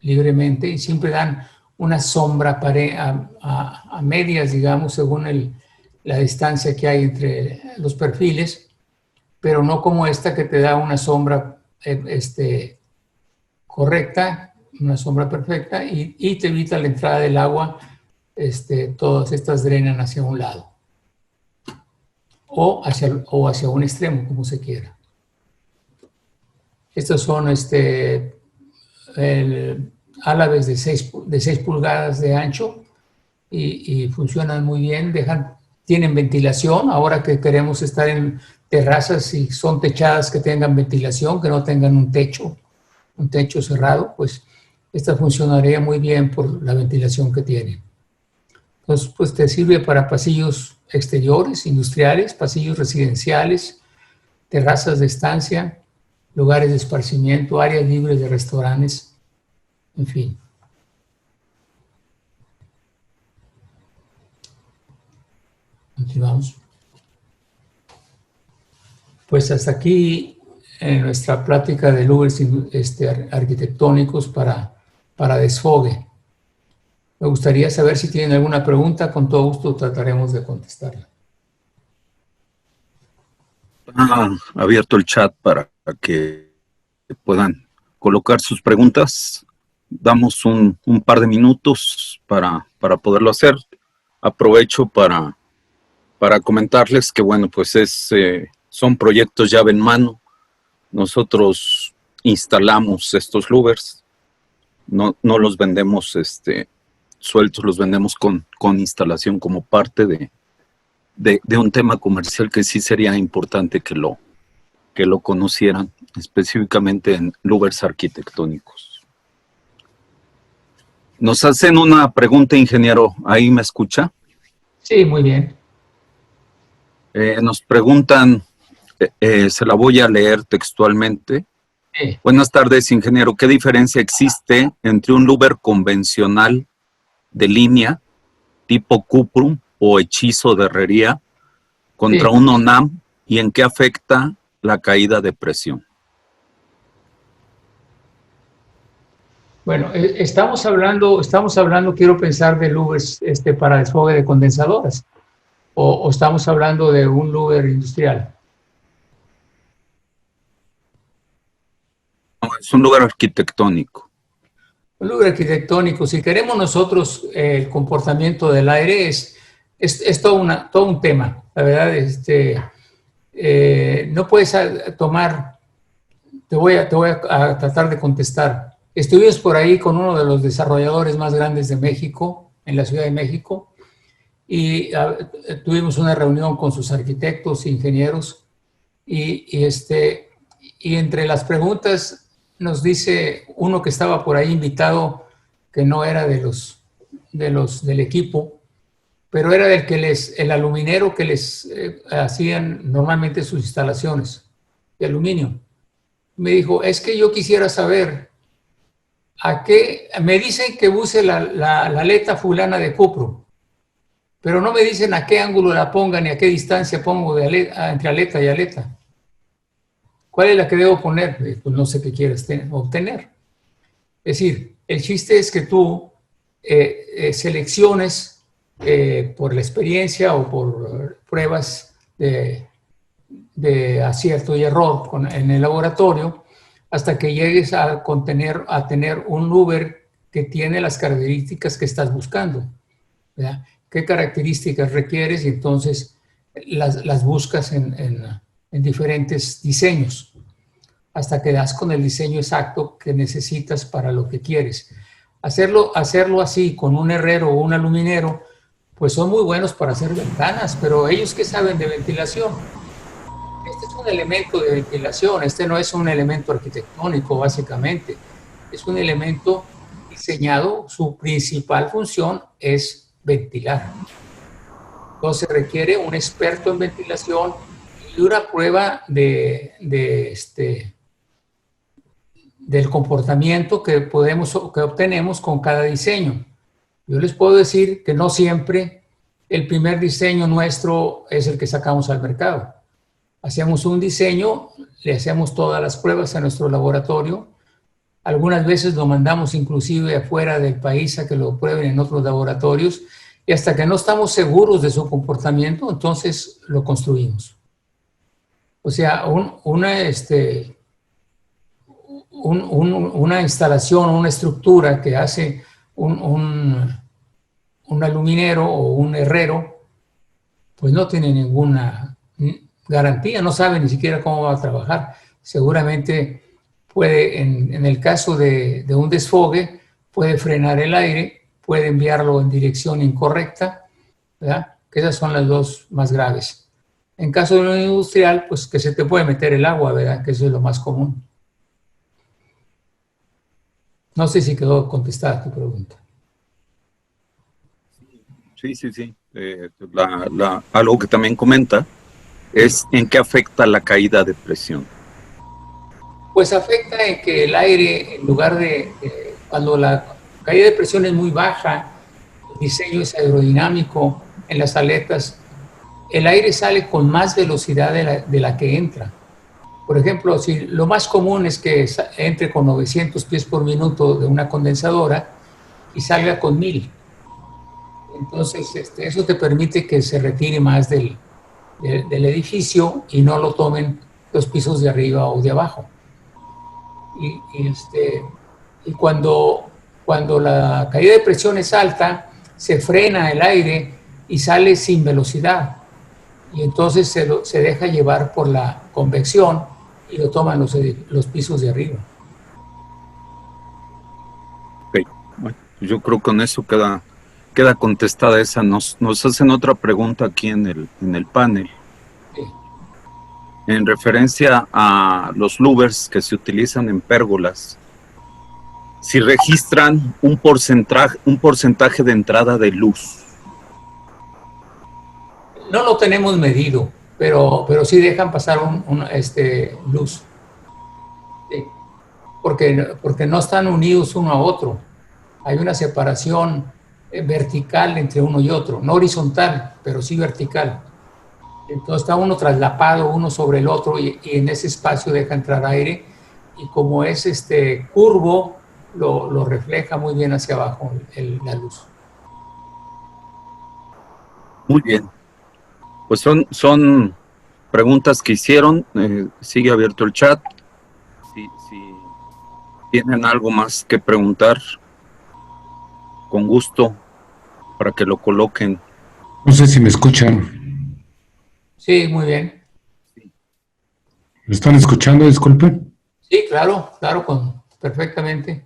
libremente, y siempre dan una sombra a medias, digamos, según la distancia que hay entre los perfiles, pero no como esta que te da una sombra correcta, una sombra perfecta, y te evita la entrada del agua. Todas estas drenan hacia un lado o hacia un extremo, como se quiera. Estos son álabes de 6 pulgadas de ancho y funcionan muy bien, tienen ventilación. Ahora que queremos estar en terrazas y son techadas, que tengan ventilación, que no tengan un techo cerrado, pues esta funcionaría muy bien por la ventilación que tiene. Entonces, pues te sirve para pasillos exteriores, industriales, pasillos residenciales, terrazas de estancia, lugares de esparcimiento, áreas libres de restaurantes, en fin. Continuamos. Pues hasta aquí nuestra plática de louvers arquitectónicos para desfogue. Me gustaría saber si tienen alguna pregunta, con todo gusto trataremos de contestarla. Abierto el chat para que puedan colocar sus preguntas. Damos un par de minutos para poderlo hacer. Aprovecho para comentarles que, bueno, pues son proyectos llave en mano. Nosotros instalamos estos louvers, no los vendemos sueltos, los vendemos con instalación como parte de un tema comercial que sí sería importante que lo conocieran, específicamente en louvers arquitectónicos. Nos hacen una pregunta, ingeniero. ¿Ahí me escucha? Sí, muy bien. Nos preguntan, se la voy a leer textualmente. Sí. Buenas tardes, ingeniero. ¿Qué diferencia existe entre un lúber convencional de línea, tipo cuprum o hechizo de herrería, contra Sí. un ONAM y en qué afecta la caída de presión? Bueno, estamos hablando, quiero pensar, de louvers para desfogue de condensadoras, o estamos hablando de un louver industrial. No, es un lugar arquitectónico. Un louver arquitectónico, si queremos nosotros el comportamiento del aire, es todo un tema, la verdad. No puedes tomar, te voy a tratar de contestar. Estuvimos por ahí con uno de los desarrolladores más grandes de México, en la Ciudad de México, y tuvimos una reunión con sus arquitectos e ingenieros, y entre las preguntas nos dice uno que estaba por ahí invitado, que no era del equipo, pero era el aluminero que les hacían normalmente sus instalaciones de aluminio. Me dijo, es que yo quisiera saber me dicen que use la aleta fulana de cupro, pero no me dicen a qué ángulo la ponga ni a qué distancia pongo entre aleta y aleta. ¿Cuál es la que debo poner? Pues no sé qué quieres obtener. Es decir, el chiste es que tú selecciones por la experiencia o por pruebas de acierto y error en el laboratorio, hasta que llegues a tener un louver que tiene las características que estás buscando, ¿verdad? ¿Qué características requieres? Y entonces las buscas en diferentes diseños, hasta que das con el diseño exacto que necesitas para lo que quieres. Hacerlo así con un herrero o un aluminero, pues son muy buenos para hacer ventanas, pero ellos, ¿qué saben de ventilación? Este es un elemento de ventilación, este no es un elemento arquitectónico, básicamente. Es un elemento diseñado, su principal función es ventilar. Entonces requiere un experto en ventilación y una prueba del comportamiento que obtenemos con cada diseño. Yo les puedo decir que no siempre el primer diseño nuestro es el que sacamos al mercado. Hacemos un diseño, le hacemos todas las pruebas a nuestro laboratorio. Algunas veces lo mandamos inclusive afuera del país a que lo prueben en otros laboratorios, y hasta que no estamos seguros de su comportamiento, entonces lo construimos. O sea, una instalación, una estructura que hace un aluminero o un herrero, pues no tiene ninguna garantía, no sabe ni siquiera cómo va a trabajar. Seguramente puede, en el caso de un desfogue, puede frenar el aire, puede enviarlo en dirección incorrecta, ¿verdad? Que esas son las dos más graves. En caso de un industrial, pues que se te puede meter el agua, ¿verdad? Que eso es lo más común. No sé si quedó contestada tu pregunta. Sí. Algo que también comenta es en qué afecta la caída de presión. Pues afecta en que el aire, en lugar cuando la caída de presión es muy baja, el diseño es aerodinámico en las aletas, el aire sale con más velocidad de la que entra. Por ejemplo, si lo más común es que entre con 900 pies por minuto de una condensadora y salga con 1000. Entonces, eso te permite que se retire más del edificio y no lo tomen los pisos de arriba o de abajo. Y cuando la caída de presión es alta, se frena el aire y sale sin velocidad. Y entonces se deja llevar por la convección y lo toman los pisos de arriba. Okay. Bueno, yo creo que con eso queda contestada esa. Nos hacen otra pregunta aquí en el panel. Sí. En referencia a los louvers que se utilizan en pérgolas, si registran un porcentaje de entrada de luz. No lo tenemos medido, pero sí dejan pasar luz. Sí. Porque no están unidos uno a otro. Hay una separación vertical entre uno y otro, no horizontal, pero sí vertical. Entonces está uno traslapado uno sobre el otro y en ese espacio deja entrar aire y como es curvo, lo refleja muy bien hacia abajo la luz. Muy bien. Pues son preguntas que hicieron. Sigue abierto el chat. Si tienen algo más que preguntar, con gusto, para que lo coloquen. No sé si me escuchan. Sí, muy bien. ¿Me están escuchando? Disculpen. Sí, claro, perfectamente.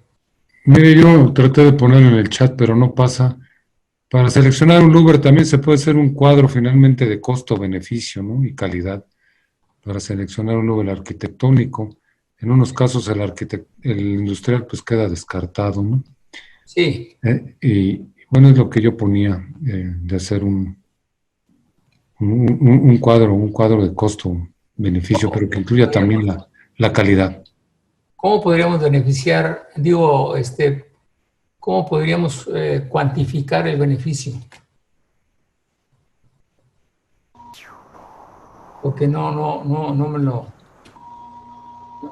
Mire, yo traté de ponerlo en el chat, pero no pasa. Para seleccionar un Uber también se puede hacer un cuadro finalmente de costo-beneficio, ¿no? Y calidad. Para seleccionar un Uber arquitectónico. En unos casos el industrial pues queda descartado, ¿no? Sí. Y bueno, es lo que yo ponía, de hacer un cuadro de costo-beneficio, pero que incluya también la calidad. ¿Cómo podríamos beneficiar, cómo podríamos cuantificar el beneficio? Porque no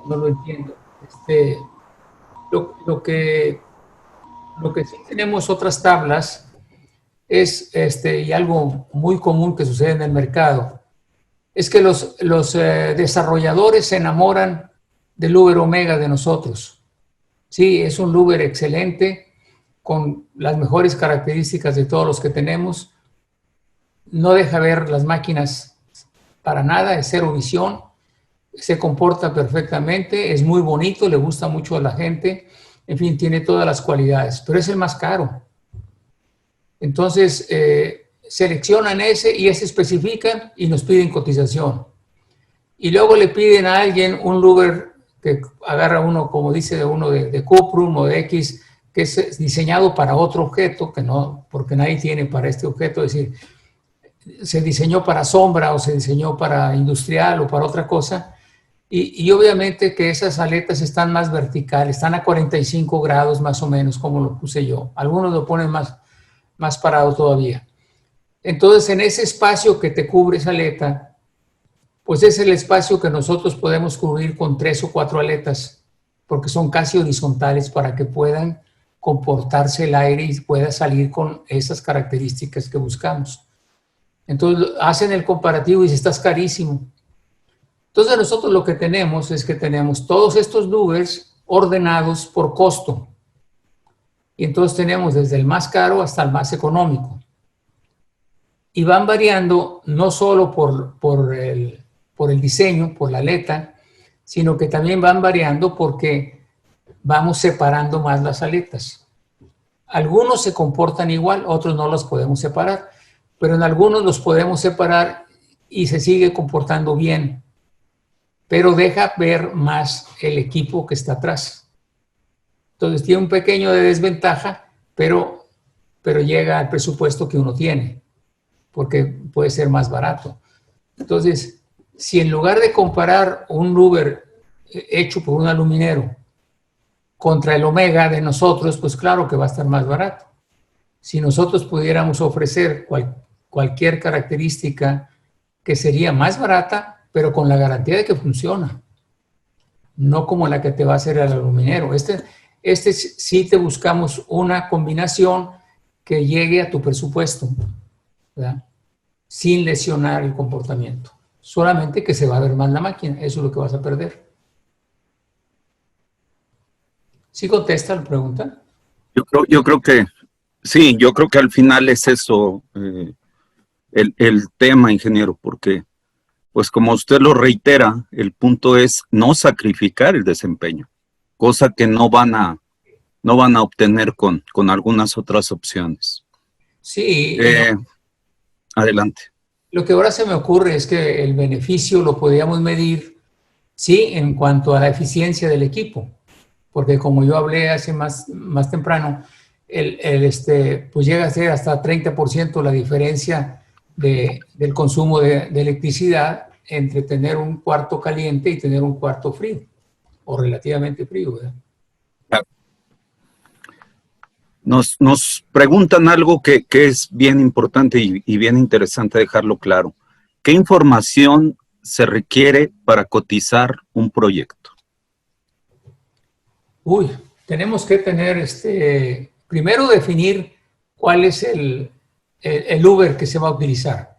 lo entiendo. Lo que sí tenemos otras tablas es, y algo muy común que sucede en el mercado, es que los desarrolladores se enamoran del Uber Omega de nosotros. Sí, es un Uber excelente, con las mejores características de todos los que tenemos. No deja ver las máquinas para nada, es cero visión, se comporta perfectamente, es muy bonito, le gusta mucho a la gente, en fin, tiene todas las cualidades, pero es el más caro. Entonces, seleccionan ese y ese especifican y nos piden cotización. Y luego le piden a alguien un Uber que agarra uno, como dice uno de Cuprum o de X, que es diseñado para otro objeto, que no, porque nadie tiene para este objeto, es decir, se diseñó para sombra o se diseñó para industrial o para otra cosa, y obviamente que esas aletas están más verticales, están a 45 grados más o menos, como lo puse yo. Algunos lo ponen más parado todavía. Entonces, en ese espacio que te cubre esa aleta, pues es el espacio que nosotros podemos cubrir con 3 o 4 aletas, porque son casi horizontales para que puedan comportarse el aire y pueda salir con esas características que buscamos. Entonces hacen el comparativo y dicen, estás carísimo. Entonces nosotros lo que tenemos es que tenemos todos estos Ubers ordenados por costo. Y entonces tenemos desde el más caro hasta el más económico. Y van variando no solo por el diseño, por la aleta, sino que también van variando porque vamos separando más las aletas. Algunos se comportan igual, otros no los podemos separar, pero en algunos los podemos separar y se sigue comportando bien, pero deja ver más el equipo que está atrás. Entonces tiene un pequeño de desventaja, pero llega al presupuesto que uno tiene, porque puede ser más barato. Entonces, si en lugar de comparar un Uber hecho por un aluminero contra el Omega de nosotros, pues claro que va a estar más barato. Si nosotros pudiéramos ofrecer cualquier característica que sería más barata, pero con la garantía de que funciona, no como la que te va a hacer el aluminero. Sí te buscamos una combinación que llegue a tu presupuesto, ¿verdad? Sin lesionar el comportamiento. Solamente que se va a ver más la máquina, eso es lo que vas a perder. ¿Sí contesta la pregunta? Yo creo que sí, yo creo que al final es eso el tema, ingeniero, porque pues como usted lo reitera, el punto es no sacrificar el desempeño, cosa que no van a obtener con algunas otras opciones. Sí. Adelante. Lo que ahora se me ocurre es que el beneficio lo podríamos medir, sí, en cuanto a la eficiencia del equipo. porque como yo hablé hace más temprano, pues llega a ser hasta 30% la diferencia del consumo de electricidad entre tener un cuarto caliente y tener un cuarto frío, o relativamente frío, ¿verdad? Nos preguntan algo que es bien importante y bien interesante dejarlo claro. ¿Qué información se requiere para cotizar un proyecto? Tenemos que tener, primero definir cuál es el Uber que se va a utilizar,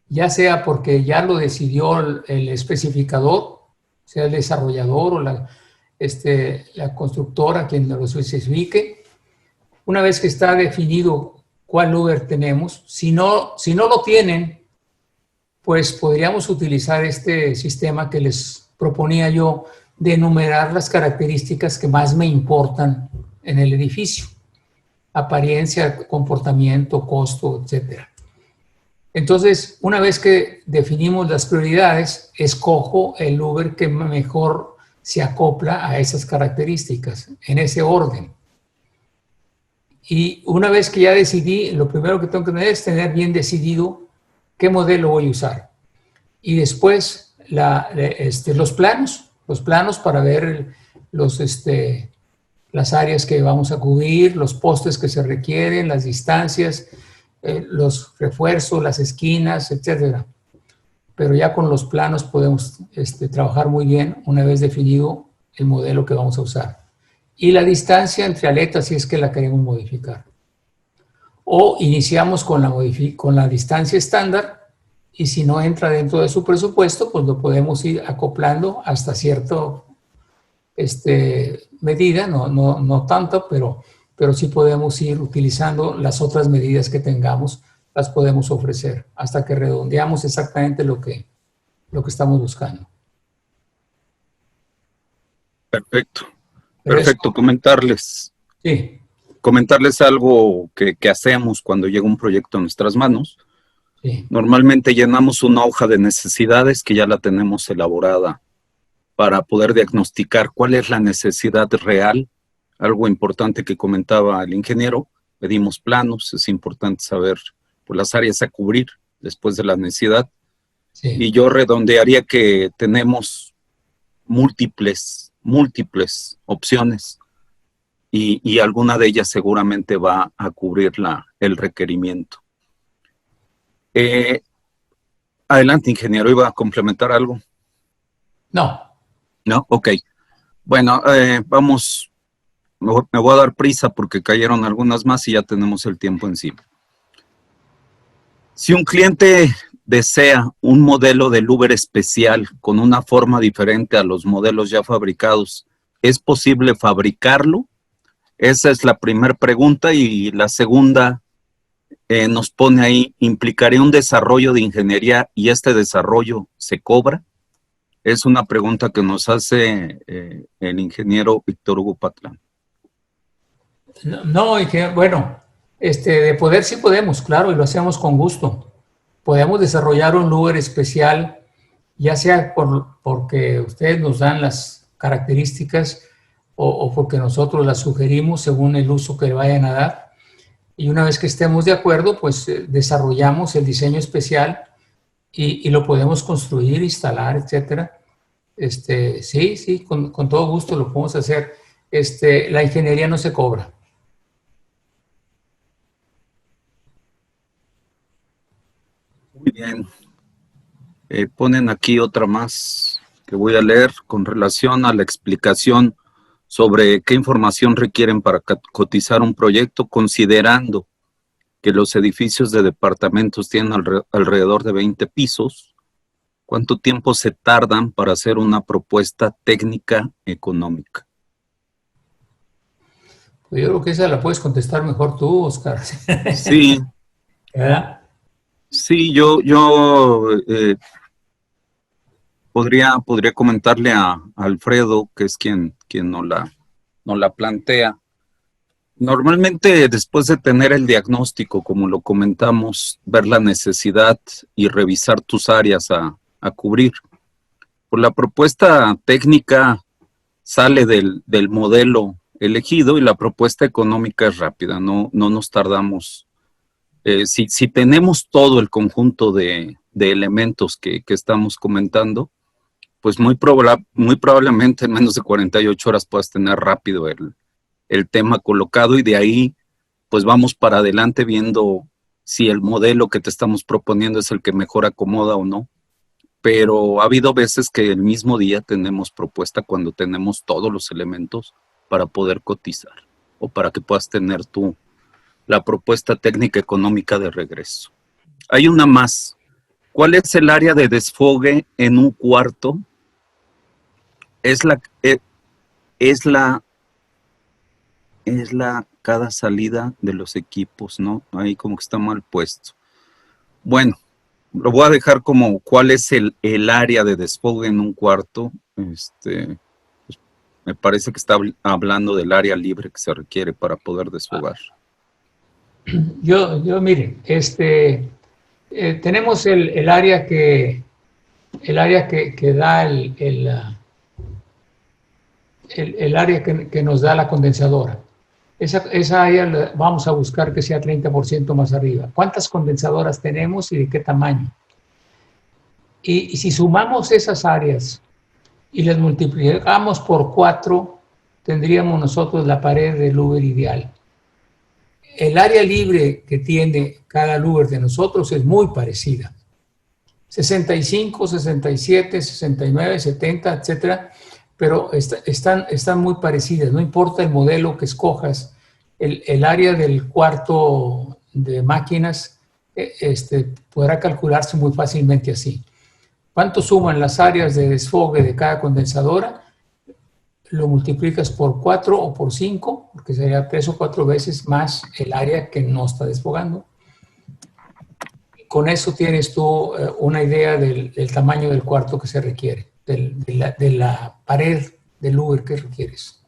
ya sea porque ya lo decidió el especificador, sea el desarrollador o la constructora quien lo especifique. Una vez que está definido cuál Uber tenemos, si no lo tienen, pues podríamos utilizar este sistema que les proponía yo de enumerar las características que más me importan en el edificio: apariencia, comportamiento, costo, etc. Entonces, una vez que definimos las prioridades, escojo el Uber que mejor se acopla a esas características, en ese orden. Y una vez que ya decidí, lo primero que tengo que tener es tener bien decidido qué modelo voy a usar. Y después los planos para ver las áreas que vamos a cubrir, los postes que se requieren, las distancias, los refuerzos, las esquinas, etc. Pero ya con los planos podemos trabajar muy bien una vez definido el modelo que vamos a usar. Y la distancia entre aletas si es que la queremos modificar. O iniciamos con la distancia estándar, y si no entra dentro de su presupuesto, pues lo podemos ir acoplando hasta cierta medida, no tanto, pero sí podemos ir utilizando las otras medidas que tengamos, las podemos ofrecer hasta que redondeamos exactamente lo que estamos buscando. Perfecto. Perfecto, comentarles. Sí. Comentarles algo que hacemos cuando llega un proyecto a nuestras manos. Sí. Normalmente llenamos una hoja de necesidades que ya la tenemos elaborada para poder diagnosticar cuál es la necesidad real. Algo importante que comentaba el ingeniero, pedimos planos, es importante saber pues, las áreas a cubrir después de la necesidad. Sí. Y yo redondearía que tenemos múltiples opciones y alguna de ellas seguramente va a cubrir el requerimiento. Adelante, ingeniero, ¿iba a complementar algo? No. ¿No? Ok. Bueno, vamos, me voy a dar prisa porque cayeron algunas más y ya tenemos el tiempo encima. Si un cliente desea un modelo del Uber especial con una forma diferente a los modelos ya fabricados, ¿es posible fabricarlo? Esa es la primera pregunta. Y la segunda nos pone ahí, ¿implicaría un desarrollo de ingeniería y este desarrollo se cobra? Es una pregunta que nos hace el ingeniero Víctor Hugo Patlán. No, bueno, de poder sí podemos, claro, y lo hacemos con gusto. Podemos desarrollar un Uber especial, ya sea porque ustedes nos dan las características o porque nosotros las sugerimos según el uso que le vayan a dar. Y una vez que estemos de acuerdo, pues desarrollamos el diseño especial y lo podemos construir, instalar, etcétera. Sí, con todo gusto lo podemos hacer. La ingeniería no se cobra. Muy bien. Ponen aquí otra más que voy a leer con relación a la explicación sobre qué información requieren para cotizar un proyecto, considerando que los edificios de departamentos tienen alrededor de 20 pisos. ¿Cuánto tiempo se tardan para hacer una propuesta técnica económica? Pues yo creo que esa la puedes contestar mejor tú, Oscar. Sí. ¿Verdad? Sí, yo podría comentarle a Alfredo, que es quien nos la plantea. Normalmente, después de tener el diagnóstico, como lo comentamos, ver la necesidad y revisar tus áreas a cubrir. Por la propuesta técnica, sale del modelo elegido y la propuesta económica es rápida, no nos tardamos. Si tenemos todo el conjunto de elementos que estamos comentando, pues muy probablemente en menos de 48 horas puedas tener rápido el tema colocado, y de ahí pues vamos para adelante viendo si el modelo que te estamos proponiendo es el que mejor acomoda o no. Pero ha habido veces que el mismo día tenemos propuesta cuando tenemos todos los elementos para poder cotizar o para que puedas tener tú la propuesta técnica económica de regreso. Hay una más. ¿Cuál es el área de desfogue en un cuarto? Es cada salida de los equipos, ¿no? Ahí como que está mal puesto. Bueno, lo voy a dejar como cuál es el área de desfogue en un cuarto. Pues, me parece que está hablando del área libre que se requiere para poder desfogar. Mire, tenemos el área que da el área que nos da la condensadora. Esa área vamos a buscar que sea 30% más arriba. ¿Cuántas condensadoras tenemos y de qué tamaño? Y si sumamos esas áreas y las multiplicamos por 4, tendríamos nosotros la pared del louver ideal. El área libre que tiene cada louver de nosotros es muy parecida. 65, 67, 69, 70, etcétera, pero están muy parecidas. No importa el modelo que escojas, el área del cuarto de máquinas podrá calcularse muy fácilmente así. ¿Cuánto suman las áreas de desfogue de cada condensadora? Lo multiplicas por 4 o por 5, porque sería 3 o 4 veces más el área que no está desfogando. Con eso tienes tú una idea del tamaño del cuarto que se requiere, de la pared del louver que requieres.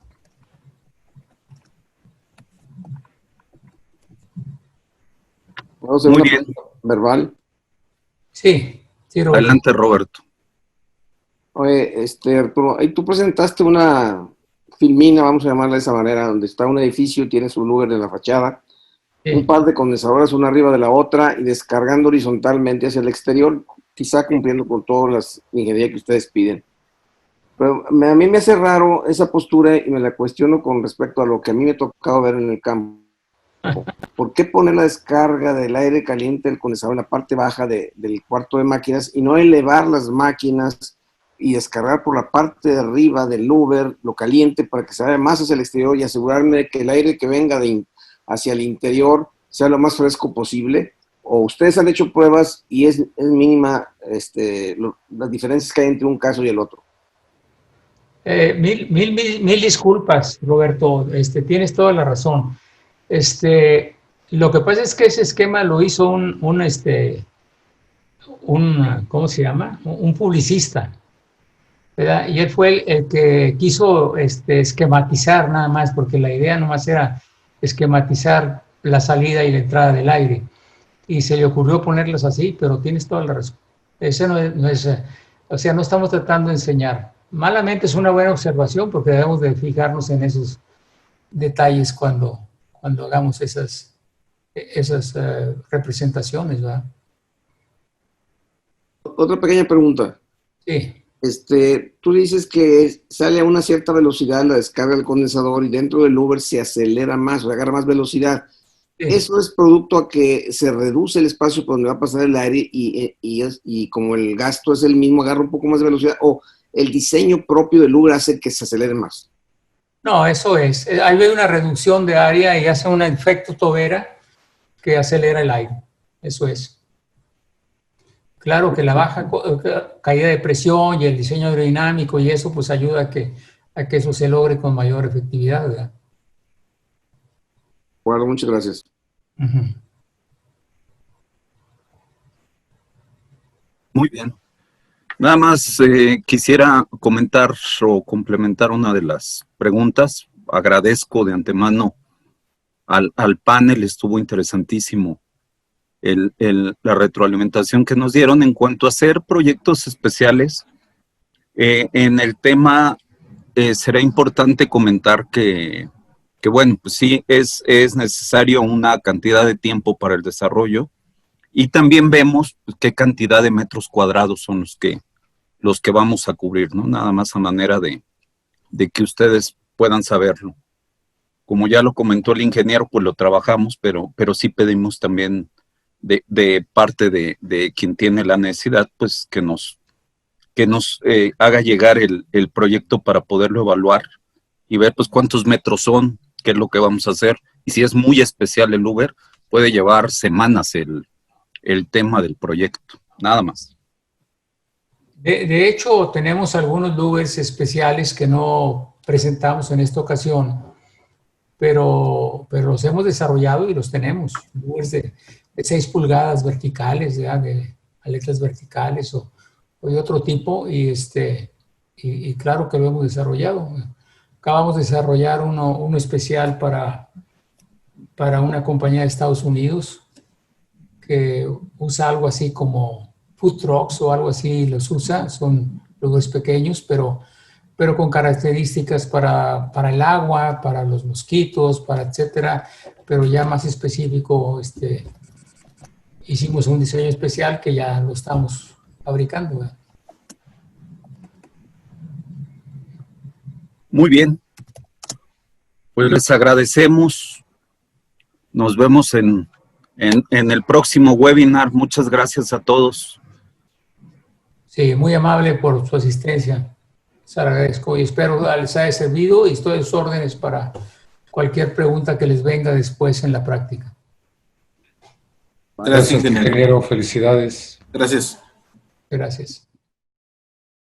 ¿Vamos a hacer Muy una bien. pregunta verbal? Sí, Roberto. Adelante, Roberto. Oye, Arturo, ahí tú presentaste una filmina, vamos a llamarla de esa manera, donde está un edificio, tiene su louver en la fachada, Sí. un par de condensadoras una arriba de la otra y descargando horizontalmente hacia el exterior, quizá cumpliendo con todas las ingenierías que ustedes piden. Pero a mí me hace raro esa postura y me la cuestiono con respecto a lo que a mí me ha tocado ver en el campo. ¿Por qué poner la descarga del aire caliente del condensador en la parte baja del cuarto de máquinas y no elevar las máquinas y descargar por la parte de arriba del louver lo caliente para que se vaya más hacia el exterior y asegurarme de que el aire que venga hacia el interior sea lo más fresco posible? ¿O ustedes han hecho pruebas y es mínima las diferencias que hay entre un caso y el otro? Mil disculpas, Roberto. Tienes toda la razón. Lo que pasa es que ese esquema lo hizo un ¿cómo se llama? Un publicista, ¿verdad? Y él fue el que quiso esquematizar nada más, porque la idea nomás era esquematizar la salida y la entrada del aire. Y se le ocurrió ponerlas así, pero tienes toda la razón. Ese no es, o sea, no estamos tratando de enseñar. Malamente es una buena observación porque debemos de fijarnos en esos detalles cuando hagamos esas representaciones, ¿verdad? Otra pequeña pregunta. Sí. Tú dices que sale a una cierta velocidad la descarga del condensador y dentro del louver se acelera más, o agarra más velocidad. Sí. ¿Eso es producto a que se reduce el espacio por donde va a pasar el aire y como el gasto es el mismo, agarra un poco más de velocidad? ¿O el diseño propio del louver hace que se acelere más? No, eso es. Hay una reducción de área y hace un efecto tobera que acelera el aire. Eso es. Claro que la baja caída de presión y el diseño aerodinámico y eso pues ayuda a que eso se logre con mayor efectividad, ¿verdad? Bueno, muchas gracias. Muy bien. Nada más quisiera comentar o complementar una de las preguntas. Agradezco de antemano al panel, estuvo interesantísimo la retroalimentación que nos dieron en cuanto a hacer proyectos especiales en el tema será importante comentar que bueno, pues sí, es necesario una cantidad de tiempo para el desarrollo y también vemos pues, qué cantidad de metros cuadrados son los que vamos a cubrir, ¿no? Nada más a manera de que ustedes puedan saberlo. Como ya lo comentó el ingeniero, pues lo trabajamos, pero sí pedimos también de parte de quien tiene la necesidad, pues que nos haga llegar el proyecto para poderlo evaluar y ver pues cuántos metros son, qué es lo que vamos a hacer. Y si es muy especial el Uber, puede llevar semanas el tema del proyecto, nada más. De hecho, tenemos algunos Lugers especiales que no presentamos en esta ocasión, pero los hemos desarrollado y los tenemos. Lugers de 6 pulgadas verticales, ¿ya? De aletas verticales o de otro tipo, y claro que lo hemos desarrollado. Acabamos de desarrollar uno especial para una compañía de Estados Unidos que usa algo así como food trucks o algo así, los usa, son lugares pequeños, pero con características para el agua, para los mosquitos, para etcétera, pero ya más específico, hicimos un diseño especial que ya lo estamos fabricando, ¿verdad? Muy bien. Pues les agradecemos. Nos vemos en el próximo webinar. Muchas gracias a todos. Sí, muy amable por su asistencia. Les agradezco y espero les haya servido y estoy a sus órdenes para cualquier pregunta que les venga después en la práctica. Gracias, ingeniero. Felicidades. Gracias. Gracias.